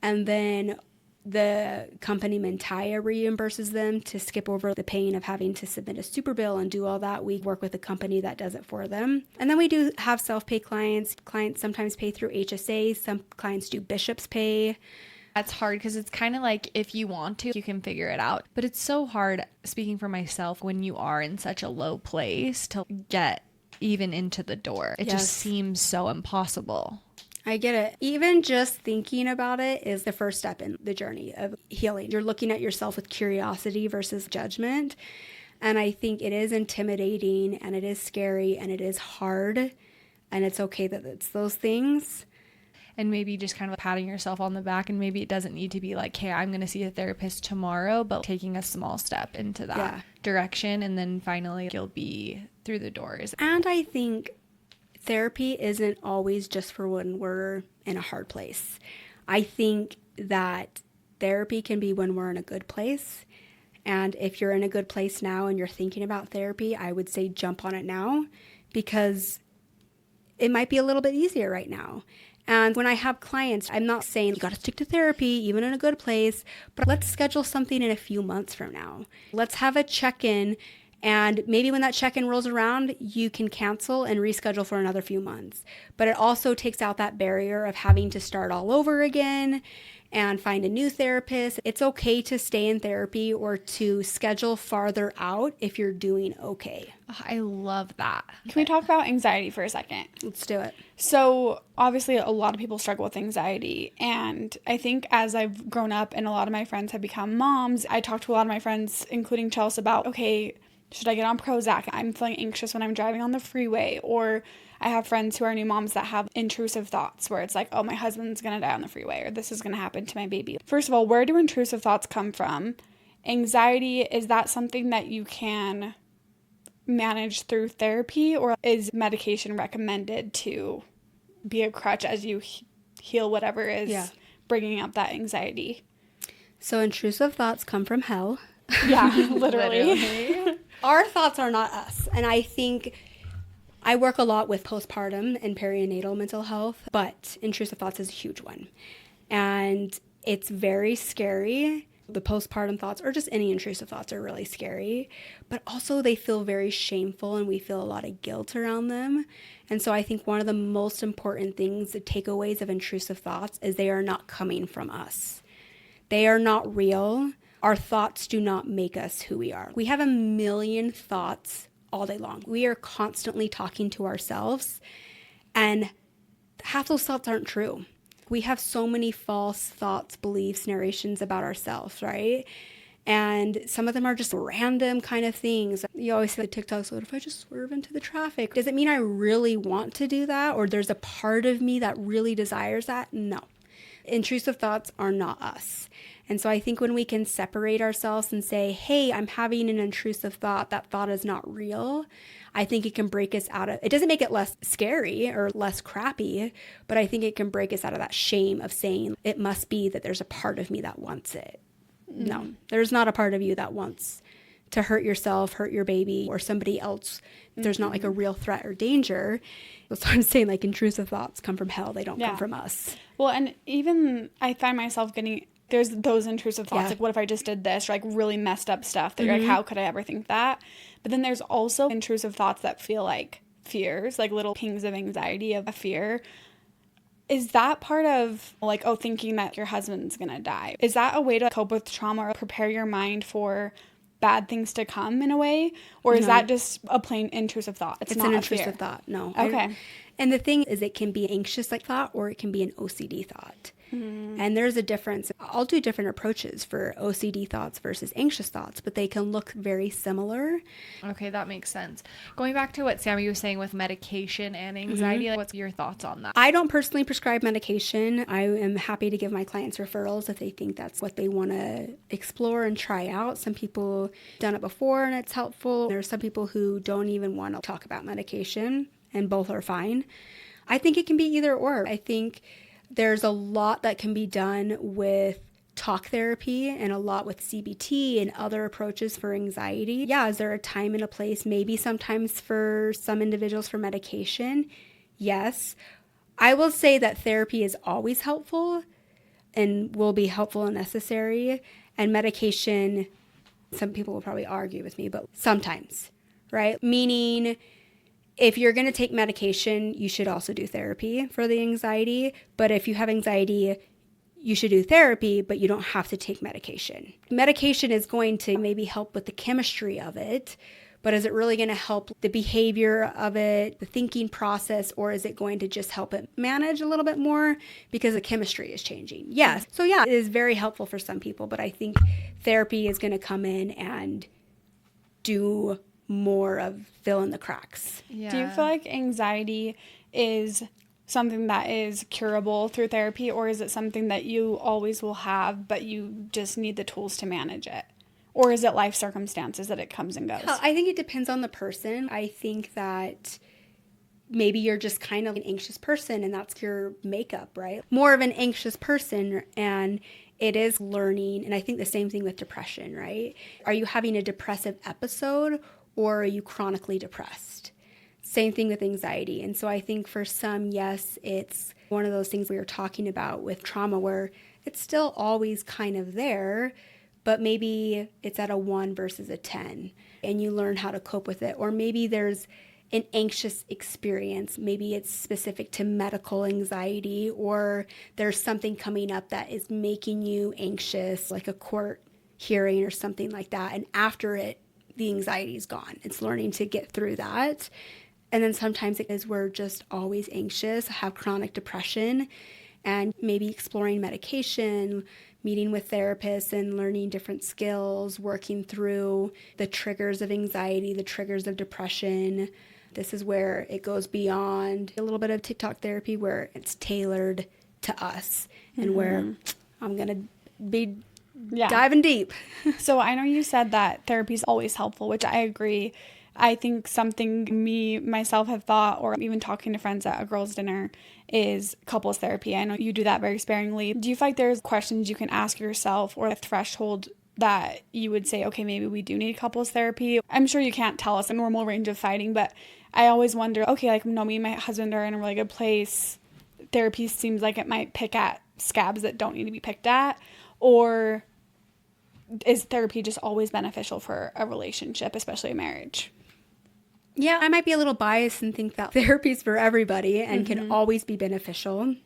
And then the company Mentaya reimburses them to skip over the pain of having to submit a super bill and do all that. We work with a company that does it for them. And then we do have self-pay clients. Clients sometimes pay through HSA. Some clients do Bishop's Pay. That's hard because it's kind of like if you want to, you can figure it out. But it's so hard, speaking for myself, when you are in such a low place to get even into the door. It just seems so impossible. I get it. Even just thinking about it is the first step in the journey of healing. You're looking at yourself with curiosity versus judgment. And I think it is intimidating and it is scary and it is hard. And it's okay that it's those things. And maybe just kind of patting yourself on the back, and maybe it doesn't need to be like, hey, I'm going to see a therapist tomorrow, but taking a small step into that direction. And then finally you'll be through the doors. And I think therapy isn't always just for when we're in a hard place. I think that therapy can be when we're in a good place. And if you're in a good place now and you're thinking about therapy, I would say jump on it now, because it might be a little bit easier right now. And when I have clients, I'm not saying you got to stick to therapy, even in a good place, but let's schedule something in a few months from now. Let's have a check-in, and maybe when that check-in rolls around, you can cancel and reschedule for another few months. But it also takes out that barrier of having to start all over again and find a new therapist. It's okay to stay in therapy or to schedule farther out if you're doing okay. Oh, I love that. Can we talk about anxiety for a second? Let's do it. So obviously a lot of people struggle with anxiety. And I think as I've grown up and a lot of my friends have become moms, I talk to a lot of my friends, including Chelsey, about, okay, should I get on Prozac? I'm feeling anxious when I'm driving on the freeway. Or I have friends who are new moms that have intrusive thoughts where it's like, oh, my husband's going to die on the freeway, or this is going to happen to my baby. First of all, where do intrusive thoughts come from? Anxiety, is that something that you can manage through therapy, or is medication recommended to be a crutch as you heal whatever is bringing up that anxiety? So intrusive thoughts come from hell. Yeah, literally. Our thoughts are not us. And I think I work a lot with postpartum and perinatal mental health, but intrusive thoughts is a huge one. And it's very scary. The postpartum thoughts, or just any intrusive thoughts, are really scary, but also they feel very shameful and we feel a lot of guilt around them. And so I think one of the most important things, the takeaways of intrusive thoughts, is they are not coming from us. They are not real. Our thoughts do not make us who we are. We have a million thoughts all day long. We are constantly talking to ourselves, and half those thoughts aren't true. We have so many false thoughts, beliefs, narrations about ourselves, right? And some of them are just random kind of things. You always see the TikToks, what if I just swerve into the traffic? Does it mean I really want to do that? Or there's a part of me that really desires that? No. Intrusive thoughts are not us. And so I think when we can separate ourselves and say, hey, I'm having an intrusive thought, that thought is not real, I think it can break us out of, it doesn't make it less scary or less crappy, but I think it can break us out of that shame of saying it must be that there's a part of me that wants it. No, there's not a part of you that wants to hurt yourself, hurt your baby, or somebody else. There's not like a real threat or danger. That's what I'm saying, like intrusive thoughts come from hell. They don't come from us. Well, and even I find myself there's those intrusive thoughts, like what if I just did this, or like really messed up stuff that you're like, how could I ever think that? But then there's also intrusive thoughts that feel like fears, like little pings of anxiety of a fear. Is that part of like, thinking that your husband's gonna die? Is that a way to cope with trauma or prepare your mind for bad things to come in a way? Or is that just a plain intrusive thought? It's not an a intrusive fear. thought. No. Okay. And the thing is, it can be anxious like thought, or it can be an OCD thought. And there's a difference. I'll do different approaches for OCD thoughts versus anxious thoughts, but they can look very similar. Okay, that makes sense. Going back to what Sammy was saying with medication and anxiety, like, what's your thoughts on that? I don't personally prescribe medication. I am happy to give my clients referrals if they think that's what they want to explore and try out. Some people have done it before and it's helpful. There are some people who don't even want to talk about medication, and both are fine. I think it can be either or. I think there's a lot that can be done with talk therapy and a lot with CBT and other approaches for anxiety. Yeah, is there a time and a place? Maybe sometimes for some individuals for medication. Yes. I will say that therapy is always helpful and will be helpful and necessary. And medication, some people will probably argue with me, but sometimes, right? Meaning, if you're going to take medication, you should also do therapy for the anxiety. But if you have anxiety, you should do therapy, but you don't have to take medication. Medication is going to maybe help with the chemistry of it, but is it really going to help the behavior of it, the thinking process, or is it going to just help it manage a little bit more because the chemistry is changing? Yes. So yeah, it is very helpful for some people, but I think therapy is going to come in and do more of fill in the cracks. Yeah. Do you feel like anxiety is something that is curable through therapy, or is it something that you always will have, but you just need the tools to manage it? Or is it life circumstances that it comes and goes? I think it depends on the person. I think that maybe you're just kind of an anxious person and that's your makeup, right? More of an anxious person, and it is learning. And I think the same thing with depression, right? Are you having a depressive episode, or are you chronically depressed? Same thing with anxiety. And so I think for some, yes, it's one of those things we were talking about with trauma where it's still always kind of there, but maybe it's at a 1 versus a 10, and you learn how to cope with it. Or maybe there's an anxious experience. Maybe it's specific to medical anxiety, or there's something coming up that is making you anxious, like a court hearing or something like that. And after it, the anxiety is gone. It's learning to get through that. And then sometimes it is we're just always anxious, have chronic depression, and maybe exploring medication, meeting with therapists and learning different skills, working through the triggers of anxiety, the triggers of depression. This is where it goes beyond a little bit of TikTok therapy where it's tailored to us and where I'm going to be diving deep. So I know you said that therapy is always helpful, which I agree. I think something myself have thought, or even talking to friends at a girls' dinner, is couples therapy. I know you do that very sparingly. Do you feel like there's questions you can ask yourself, or a threshold that you would say, okay, maybe we do need couples therapy? I'm sure you can't tell us a normal range of fighting, but I always wonder, okay, like, no, me and my husband are in a really good place. Therapy seems like it might pick at scabs that don't need to be picked at. Or is therapy just always beneficial for a relationship, especially a marriage? Yeah, I might be a little biased and think that therapy is for everybody and can always be beneficial.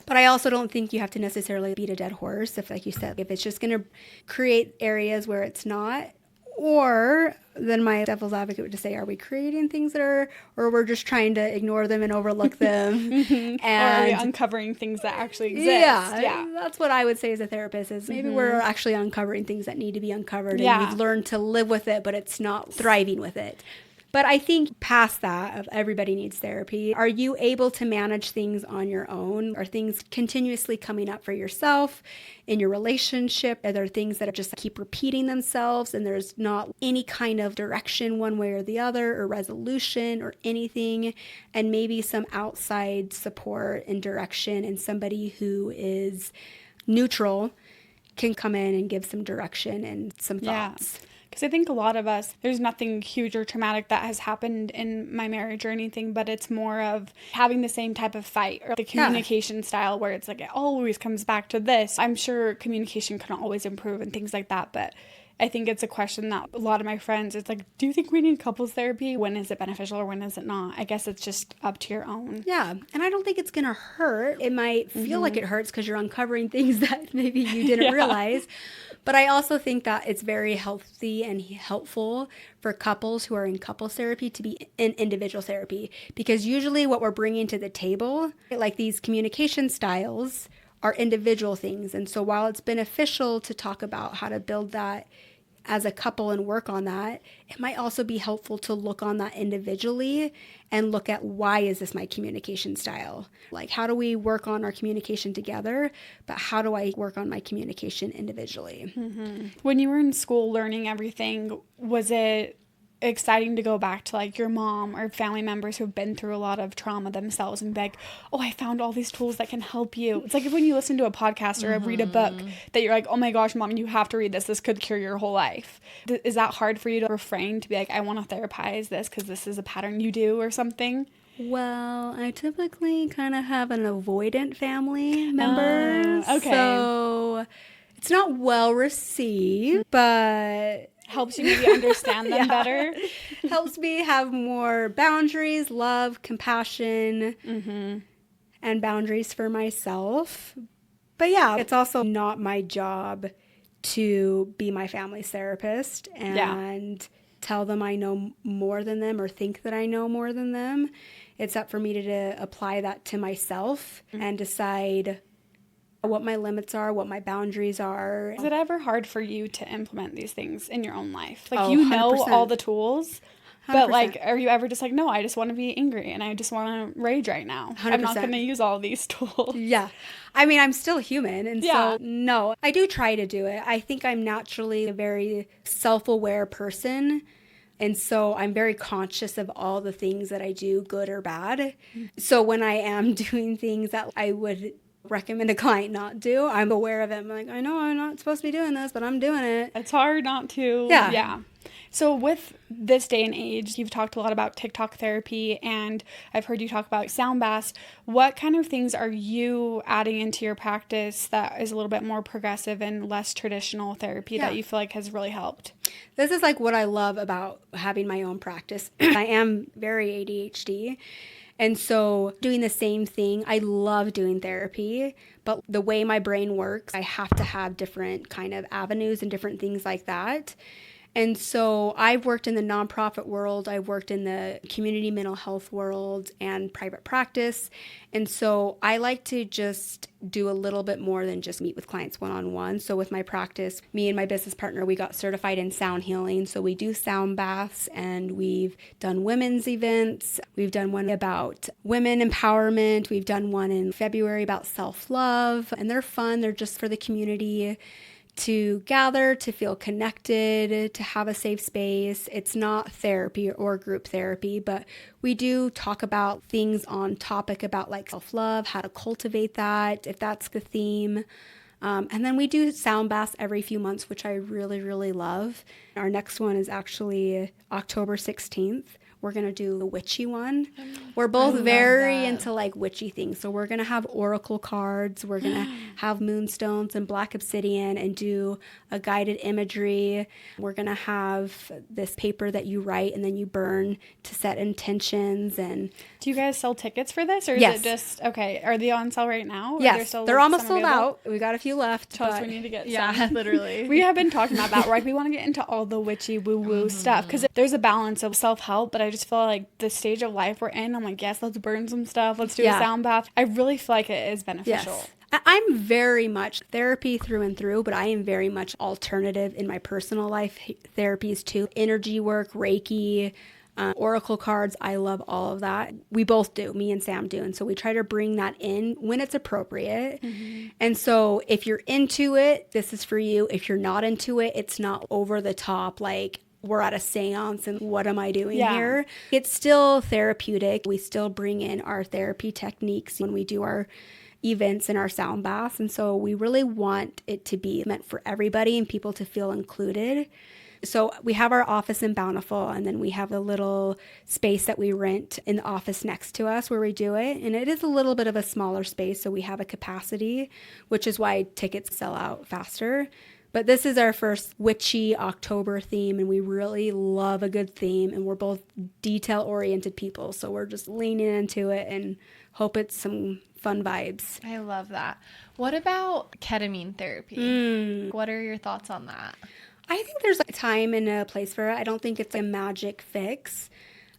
But I also don't think you have to necessarily beat a dead horse. If, like you said, if it's just going to create areas where it's not, or then my devil's advocate would just say, are we creating things that are, or we're just trying to ignore them and overlook them? And or are we uncovering things that actually exist? Yeah, that's what I would say as a therapist is maybe we're actually uncovering things that need to be uncovered and we've learned to live with it, but it's not thriving with it. But I think past that, of everybody needs therapy. Are you able to manage things on your own? Are things continuously coming up for yourself in your relationship? Are there things that just keep repeating themselves and there's not any kind of direction one way or the other, or resolution or anything? And maybe some outside support and direction, and somebody who is neutral can come in and give some direction and some thoughts. Because I think a lot of us, there's nothing huge or traumatic that has happened in my marriage or anything, but it's more of having the same type of fight or the communication style where it's like it always comes back to this. I'm sure communication can always improve and things like that, but I think it's a question that a lot of my friends, it's like, do you think we need couples therapy? When is it beneficial or when is it not? I guess it's just up to your own. Yeah. And I don't think it's going to hurt. It might feel like it hurts because you're uncovering things that maybe you didn't realize. But I also think that it's very healthy and helpful for couples who are in couples therapy to be in individual therapy. Because usually what we're bringing to the table, like these communication styles, are individual things. And so while it's beneficial to talk about how to build that as a couple and work on that, it might also be helpful to look on that individually and look at, why is this my communication style? Like, how do we work on our communication together, but how do I work on my communication individually? When you were in school learning everything, was it exciting to go back to like your mom or family members who've been through a lot of trauma themselves and be like, oh, I found all these tools that can help you? It's like when you listen to a podcast or read a book that you're like, oh my gosh, mom, you have to read this. This could cure your whole life. Is that hard for you to refrain, to be like, I want to therapize this because this is a pattern you do or something? Well, I typically kind of have an avoidant family member. Okay. So it's not well received, but helps you maybe understand them better. Helps me have more boundaries, love, compassion, and boundaries for myself. But yeah, it's also not my job to be my family's therapist and tell them I know more than them or think that I know more than them. It's up for me to apply that to myself and decide what my limits are, what my boundaries are. Is it ever hard for you to implement these things in your own life? Like, 100%. all the tools, 100%. but like, are you ever just like, no, I just want to be angry and I just want to rage right now. 100%. I'm not going to use all these tools. Yeah. I mean, I'm still human. And so, no, I do try to do it. I think I'm naturally a very self-aware person. And so I'm very conscious of all the things that I do, good or bad. So when I am doing things that I would recommend a client not do, I'm aware of it. I'm like, I know I'm not supposed to be doing this, but I'm doing it. It's hard not to. Yeah. So with this day and age, you've talked a lot about TikTok therapy, and I've heard you talk about sound baths. What kind of things are you adding into your practice that is a little bit more progressive and less traditional therapy that you feel like has really helped? This is like what I love about having my own practice. I am very ADHD. And so doing the same thing, I love doing therapy, but the way my brain works, I have to have different kind of avenues and different things like that. And so I've worked in the nonprofit world, I've worked in the community mental health world and private practice. And so I like to just do a little bit more than just meet with clients one-on-one. So with my practice, me and my business partner, we got certified in sound healing. So we do sound baths, and we've done women's events. We've done one about women empowerment. We've done one in February about self-love, and they're fun. They're just for the community to gather, to feel connected, to have a safe space. It's not therapy or group therapy, but we do talk about things on topic about like self-love, how to cultivate that, if that's the theme. And then we do sound baths every few months, which I really, really love. Our next one is actually October 16th. We're going to do a witchy one. We're both very into like witchy things. So we're going to have oracle cards. We're going to have moonstones and black obsidian and do a guided imagery. We're going to have this paper that you write and then you burn to set intentions. And do you guys sell tickets for this, or is it just, okay, are they on sale right now? Yes, they're almost sold out. We got a few left. Chelsey, we need to get some. Literally. We have been talking about that, right? We want to get into all the witchy woo-woo stuff, because there's a balance of self-help, but I just feel like the stage of life we're in, I'm like, yes, let's burn some stuff. Let's do a sound bath. I really feel like it is beneficial. Yes. I'm very much therapy through and through, but I am very much alternative in my personal life. Therapies too. Energy work, Reiki, oracle cards. I love all of that. We both do. Me and Sam do. And so we try to bring that in when it's appropriate. Mm-hmm. And so if you're into it, this is for you. If you're not into it, it's not over the top like we're at a seance and what am I doing here? It's still therapeutic. We still bring in our therapy techniques when we do our events and our sound baths. And so we really want it to be meant for everybody and people to feel included. So we have our office in Bountiful, and then we have a little space that we rent in the office next to us where we do it. And it is a little bit of a smaller space, so we have a capacity, which is why tickets sell out faster. But this is our first witchy October theme, and we really love a good theme, and we're both detail-oriented people, so we're just leaning into it and hope it's some fun vibes. I love that. What about ketamine therapy? What are your thoughts on that? I think there's a time and a place for it. I don't think it's a magic fix.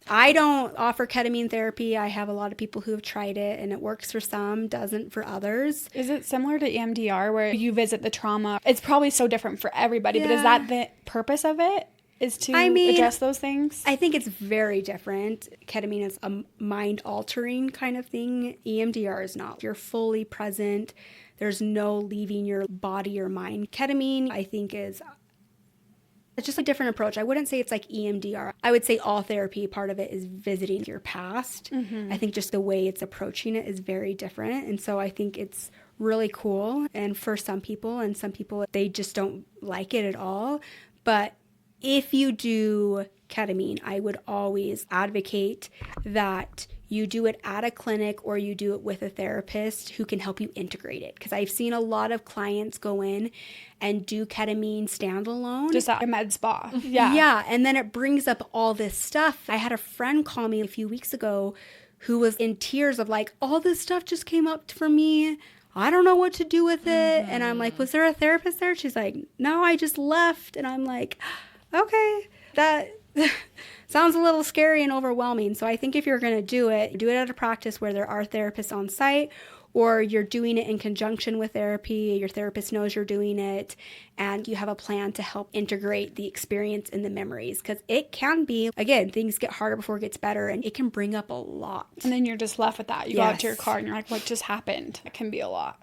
I don't offer ketamine therapy. I have a lot of people who have tried it, and it works for some, doesn't for others. Is it similar to EMDR where you visit the trauma? It's probably so different for everybody, but is that the purpose of it? Is to address those things? I think it's very different. Ketamine is a mind-altering kind of thing. EMDR is not. You're fully present. There's no leaving your body or mind. Ketamine, I think, it's just a different approach. I wouldn't say it's like EMDR. I would say all therapy, part of it is visiting your past. I think just the way it's approaching it is very different. And so I think it's really cool. And for some people, they just don't like it at all. But if you do ketamine, I would always advocate that you do it at a clinic or you do it with a therapist who can help you integrate it. Because I've seen a lot of clients go in and do ketamine standalone. Just at a med spa. Yeah. And then it brings up all this stuff. I had a friend call me a few weeks ago who was in tears of like, all this stuff just came up for me. I don't know what to do with it. And I'm like, was there a therapist there? She's like, no, I just left. And I'm like, okay, that sounds a little scary and overwhelming. So I think if you're going to do it at a practice where there are therapists on site, or you're doing it in conjunction with therapy, your therapist knows you're doing it, and you have a plan to help integrate the experience and the memories. Because it can be, again, things get harder before it gets better, and it can bring up a lot. And then you're just left with that. You go out to your car and you're like, what just happened? It can be a lot.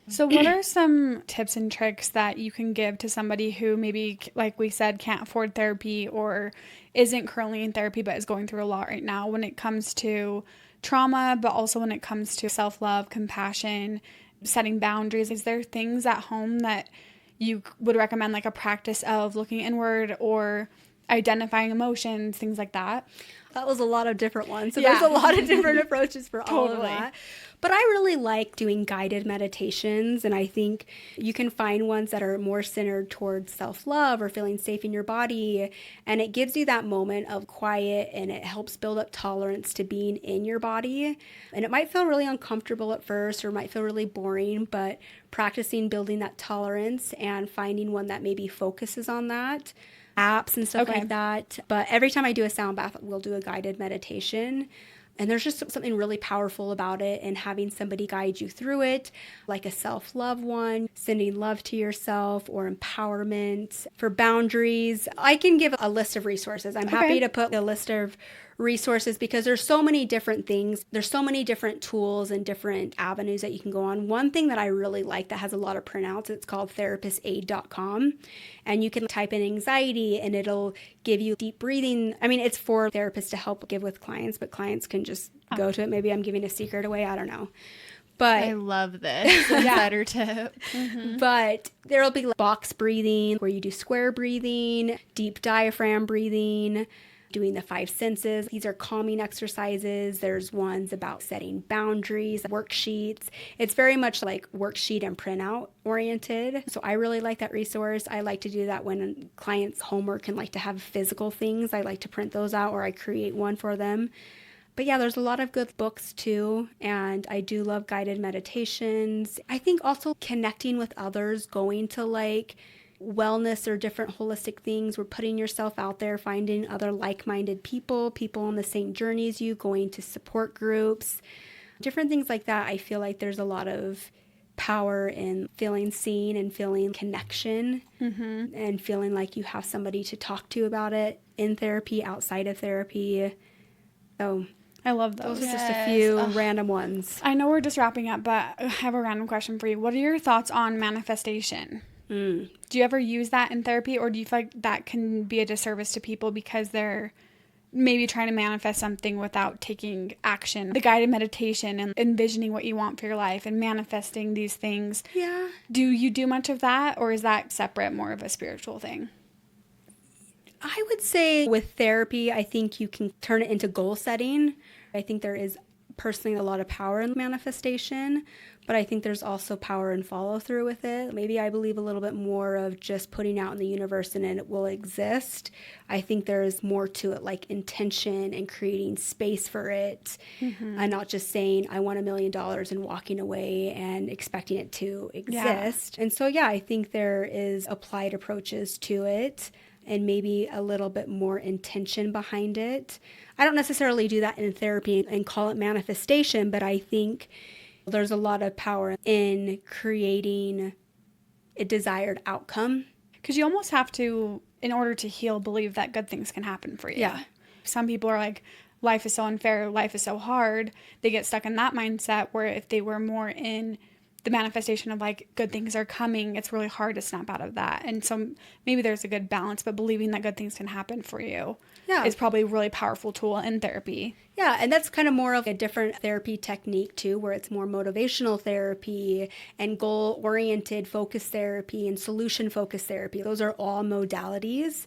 So what are some tips and tricks that you can give to somebody who maybe, like we said, can't afford therapy or isn't currently in therapy but is going through a lot right now when it comes to trauma, but also when it comes to self-love, compassion, setting boundaries? Is there things at home that you would recommend, like a practice of looking inward or identifying emotions, things like that? That was a lot of different ones. So there's a lot of different approaches for all of that. But I really like doing guided meditations, and I think you can find ones that are more centered towards self-love or feeling safe in your body, and it gives you that moment of quiet, and it helps build up tolerance to being in your body. And it might feel really uncomfortable at first or might feel really boring, but practicing building that tolerance and finding one that maybe focuses on that, apps and stuff like that. But every time I do a sound bath, we'll do a guided meditation. And there's just something really powerful about it, and having somebody guide you through it, like a self-love one, sending love to yourself, or empowerment. For boundaries, I can give a list of resources. I'm happy to put a list of resources because there's so many different things. There's so many different tools and different avenues that you can go on. One thing that I really like that has a lot of printouts, it's called therapistaid.com. And you can type in anxiety and it'll give you deep breathing. I mean, it's for therapists to help give with clients, but clients can just go to it. Maybe I'm giving a secret away. I don't know. But I love this. Better tip. But there'll be box breathing where you do square breathing, deep diaphragm breathing, doing the 5 senses. These are calming exercises. There's ones about setting boundaries, worksheets. It's very much like worksheet and printout oriented. So I really like that resource. I like to do that when clients' homework and like to have physical things. I like to print those out or I create one for them. But yeah, there's a lot of good books too. And I do love guided meditations. I think also connecting with others, going to like wellness or different holistic things. We're putting yourself out there, finding other like-minded people on the same journey as you, going to support groups, different things like that. I feel like there's a lot of power in feeling seen and feeling connection and feeling like you have somebody to talk to about it in therapy, outside of therapy. So I love those. Those are just a few random ones. I know we're just wrapping up, but I have a random question for you. What are your thoughts on manifestation? Do you ever use that in therapy, or do you feel like that can be a disservice to people because they're maybe trying to manifest something without taking action? The guided meditation and envisioning what you want for your life and manifesting these things. Yeah. Do you do much of that, or is that separate, more of a spiritual thing? I would say with therapy, I think you can turn it into goal setting. I think there is personally a lot of power in manifestation, but I think there's also power in follow through with it. Maybe I believe a little bit more of just putting out in the universe and it will exist. I think there's more to it, like intention and creating space for it, and not just saying I want $1 million and walking away and expecting it to exist. And so, yeah, I think there is applied approaches to it and maybe a little bit more intention behind it. I don't necessarily do that in therapy and call it manifestation, but I think there's a lot of power in creating a desired outcome. Because you almost have to, in order to heal, believe that good things can happen for you. Yeah. Some people are like, life is so unfair, life is so hard. They get stuck in that mindset, where if they were more in the manifestation of like good things are coming, it's really hard to snap out of that. And so maybe there's a good balance, but believing that good things can happen for you is probably a really powerful tool in therapy. Yeah, and that's kind of more of a different therapy technique too, where it's more motivational therapy and goal-oriented focus therapy and solution-focused therapy. Those are all modalities,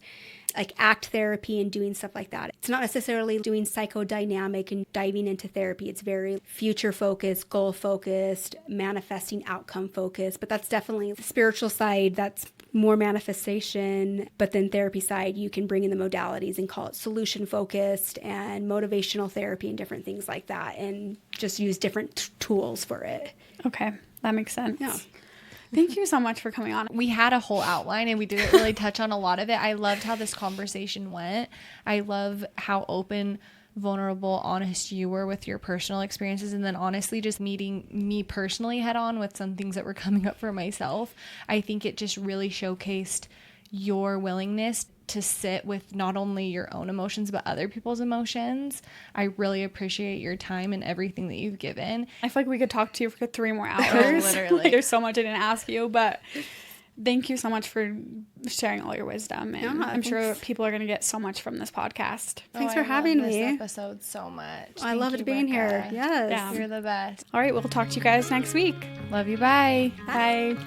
like ACT therapy and doing stuff like that. It's not necessarily doing psychodynamic and diving into therapy. It's very future-focused, goal-focused, manifesting outcome-focused, but that's definitely the spiritual side. That's more manifestation, but then therapy side, you can bring in the modalities and call it solution-focused and motivational therapy and different things like that, and just use different tools for it. Okay, that makes sense. Yeah. Thank you so much for coming on. We had a whole outline and we didn't really touch on a lot of it. I loved how this conversation went. I love how open, vulnerable, honest you were with your personal experiences, and then honestly just meeting me personally head on with some things that were coming up for myself. I think it just really showcased your willingness to sit with not only your own emotions but other people's emotions. I really appreciate your time and everything that you've given. I feel like we could talk to you for 3 more hours. Literally. Like, there's so much I didn't ask you, but thank you so much for sharing all your wisdom. And I'm sure people are going to get so much from this podcast. Thanks for having me. This episode so much. I loved being here. Yes. Yeah. You're the best. All right, we'll talk to you guys next week. Love you. Bye. Bye.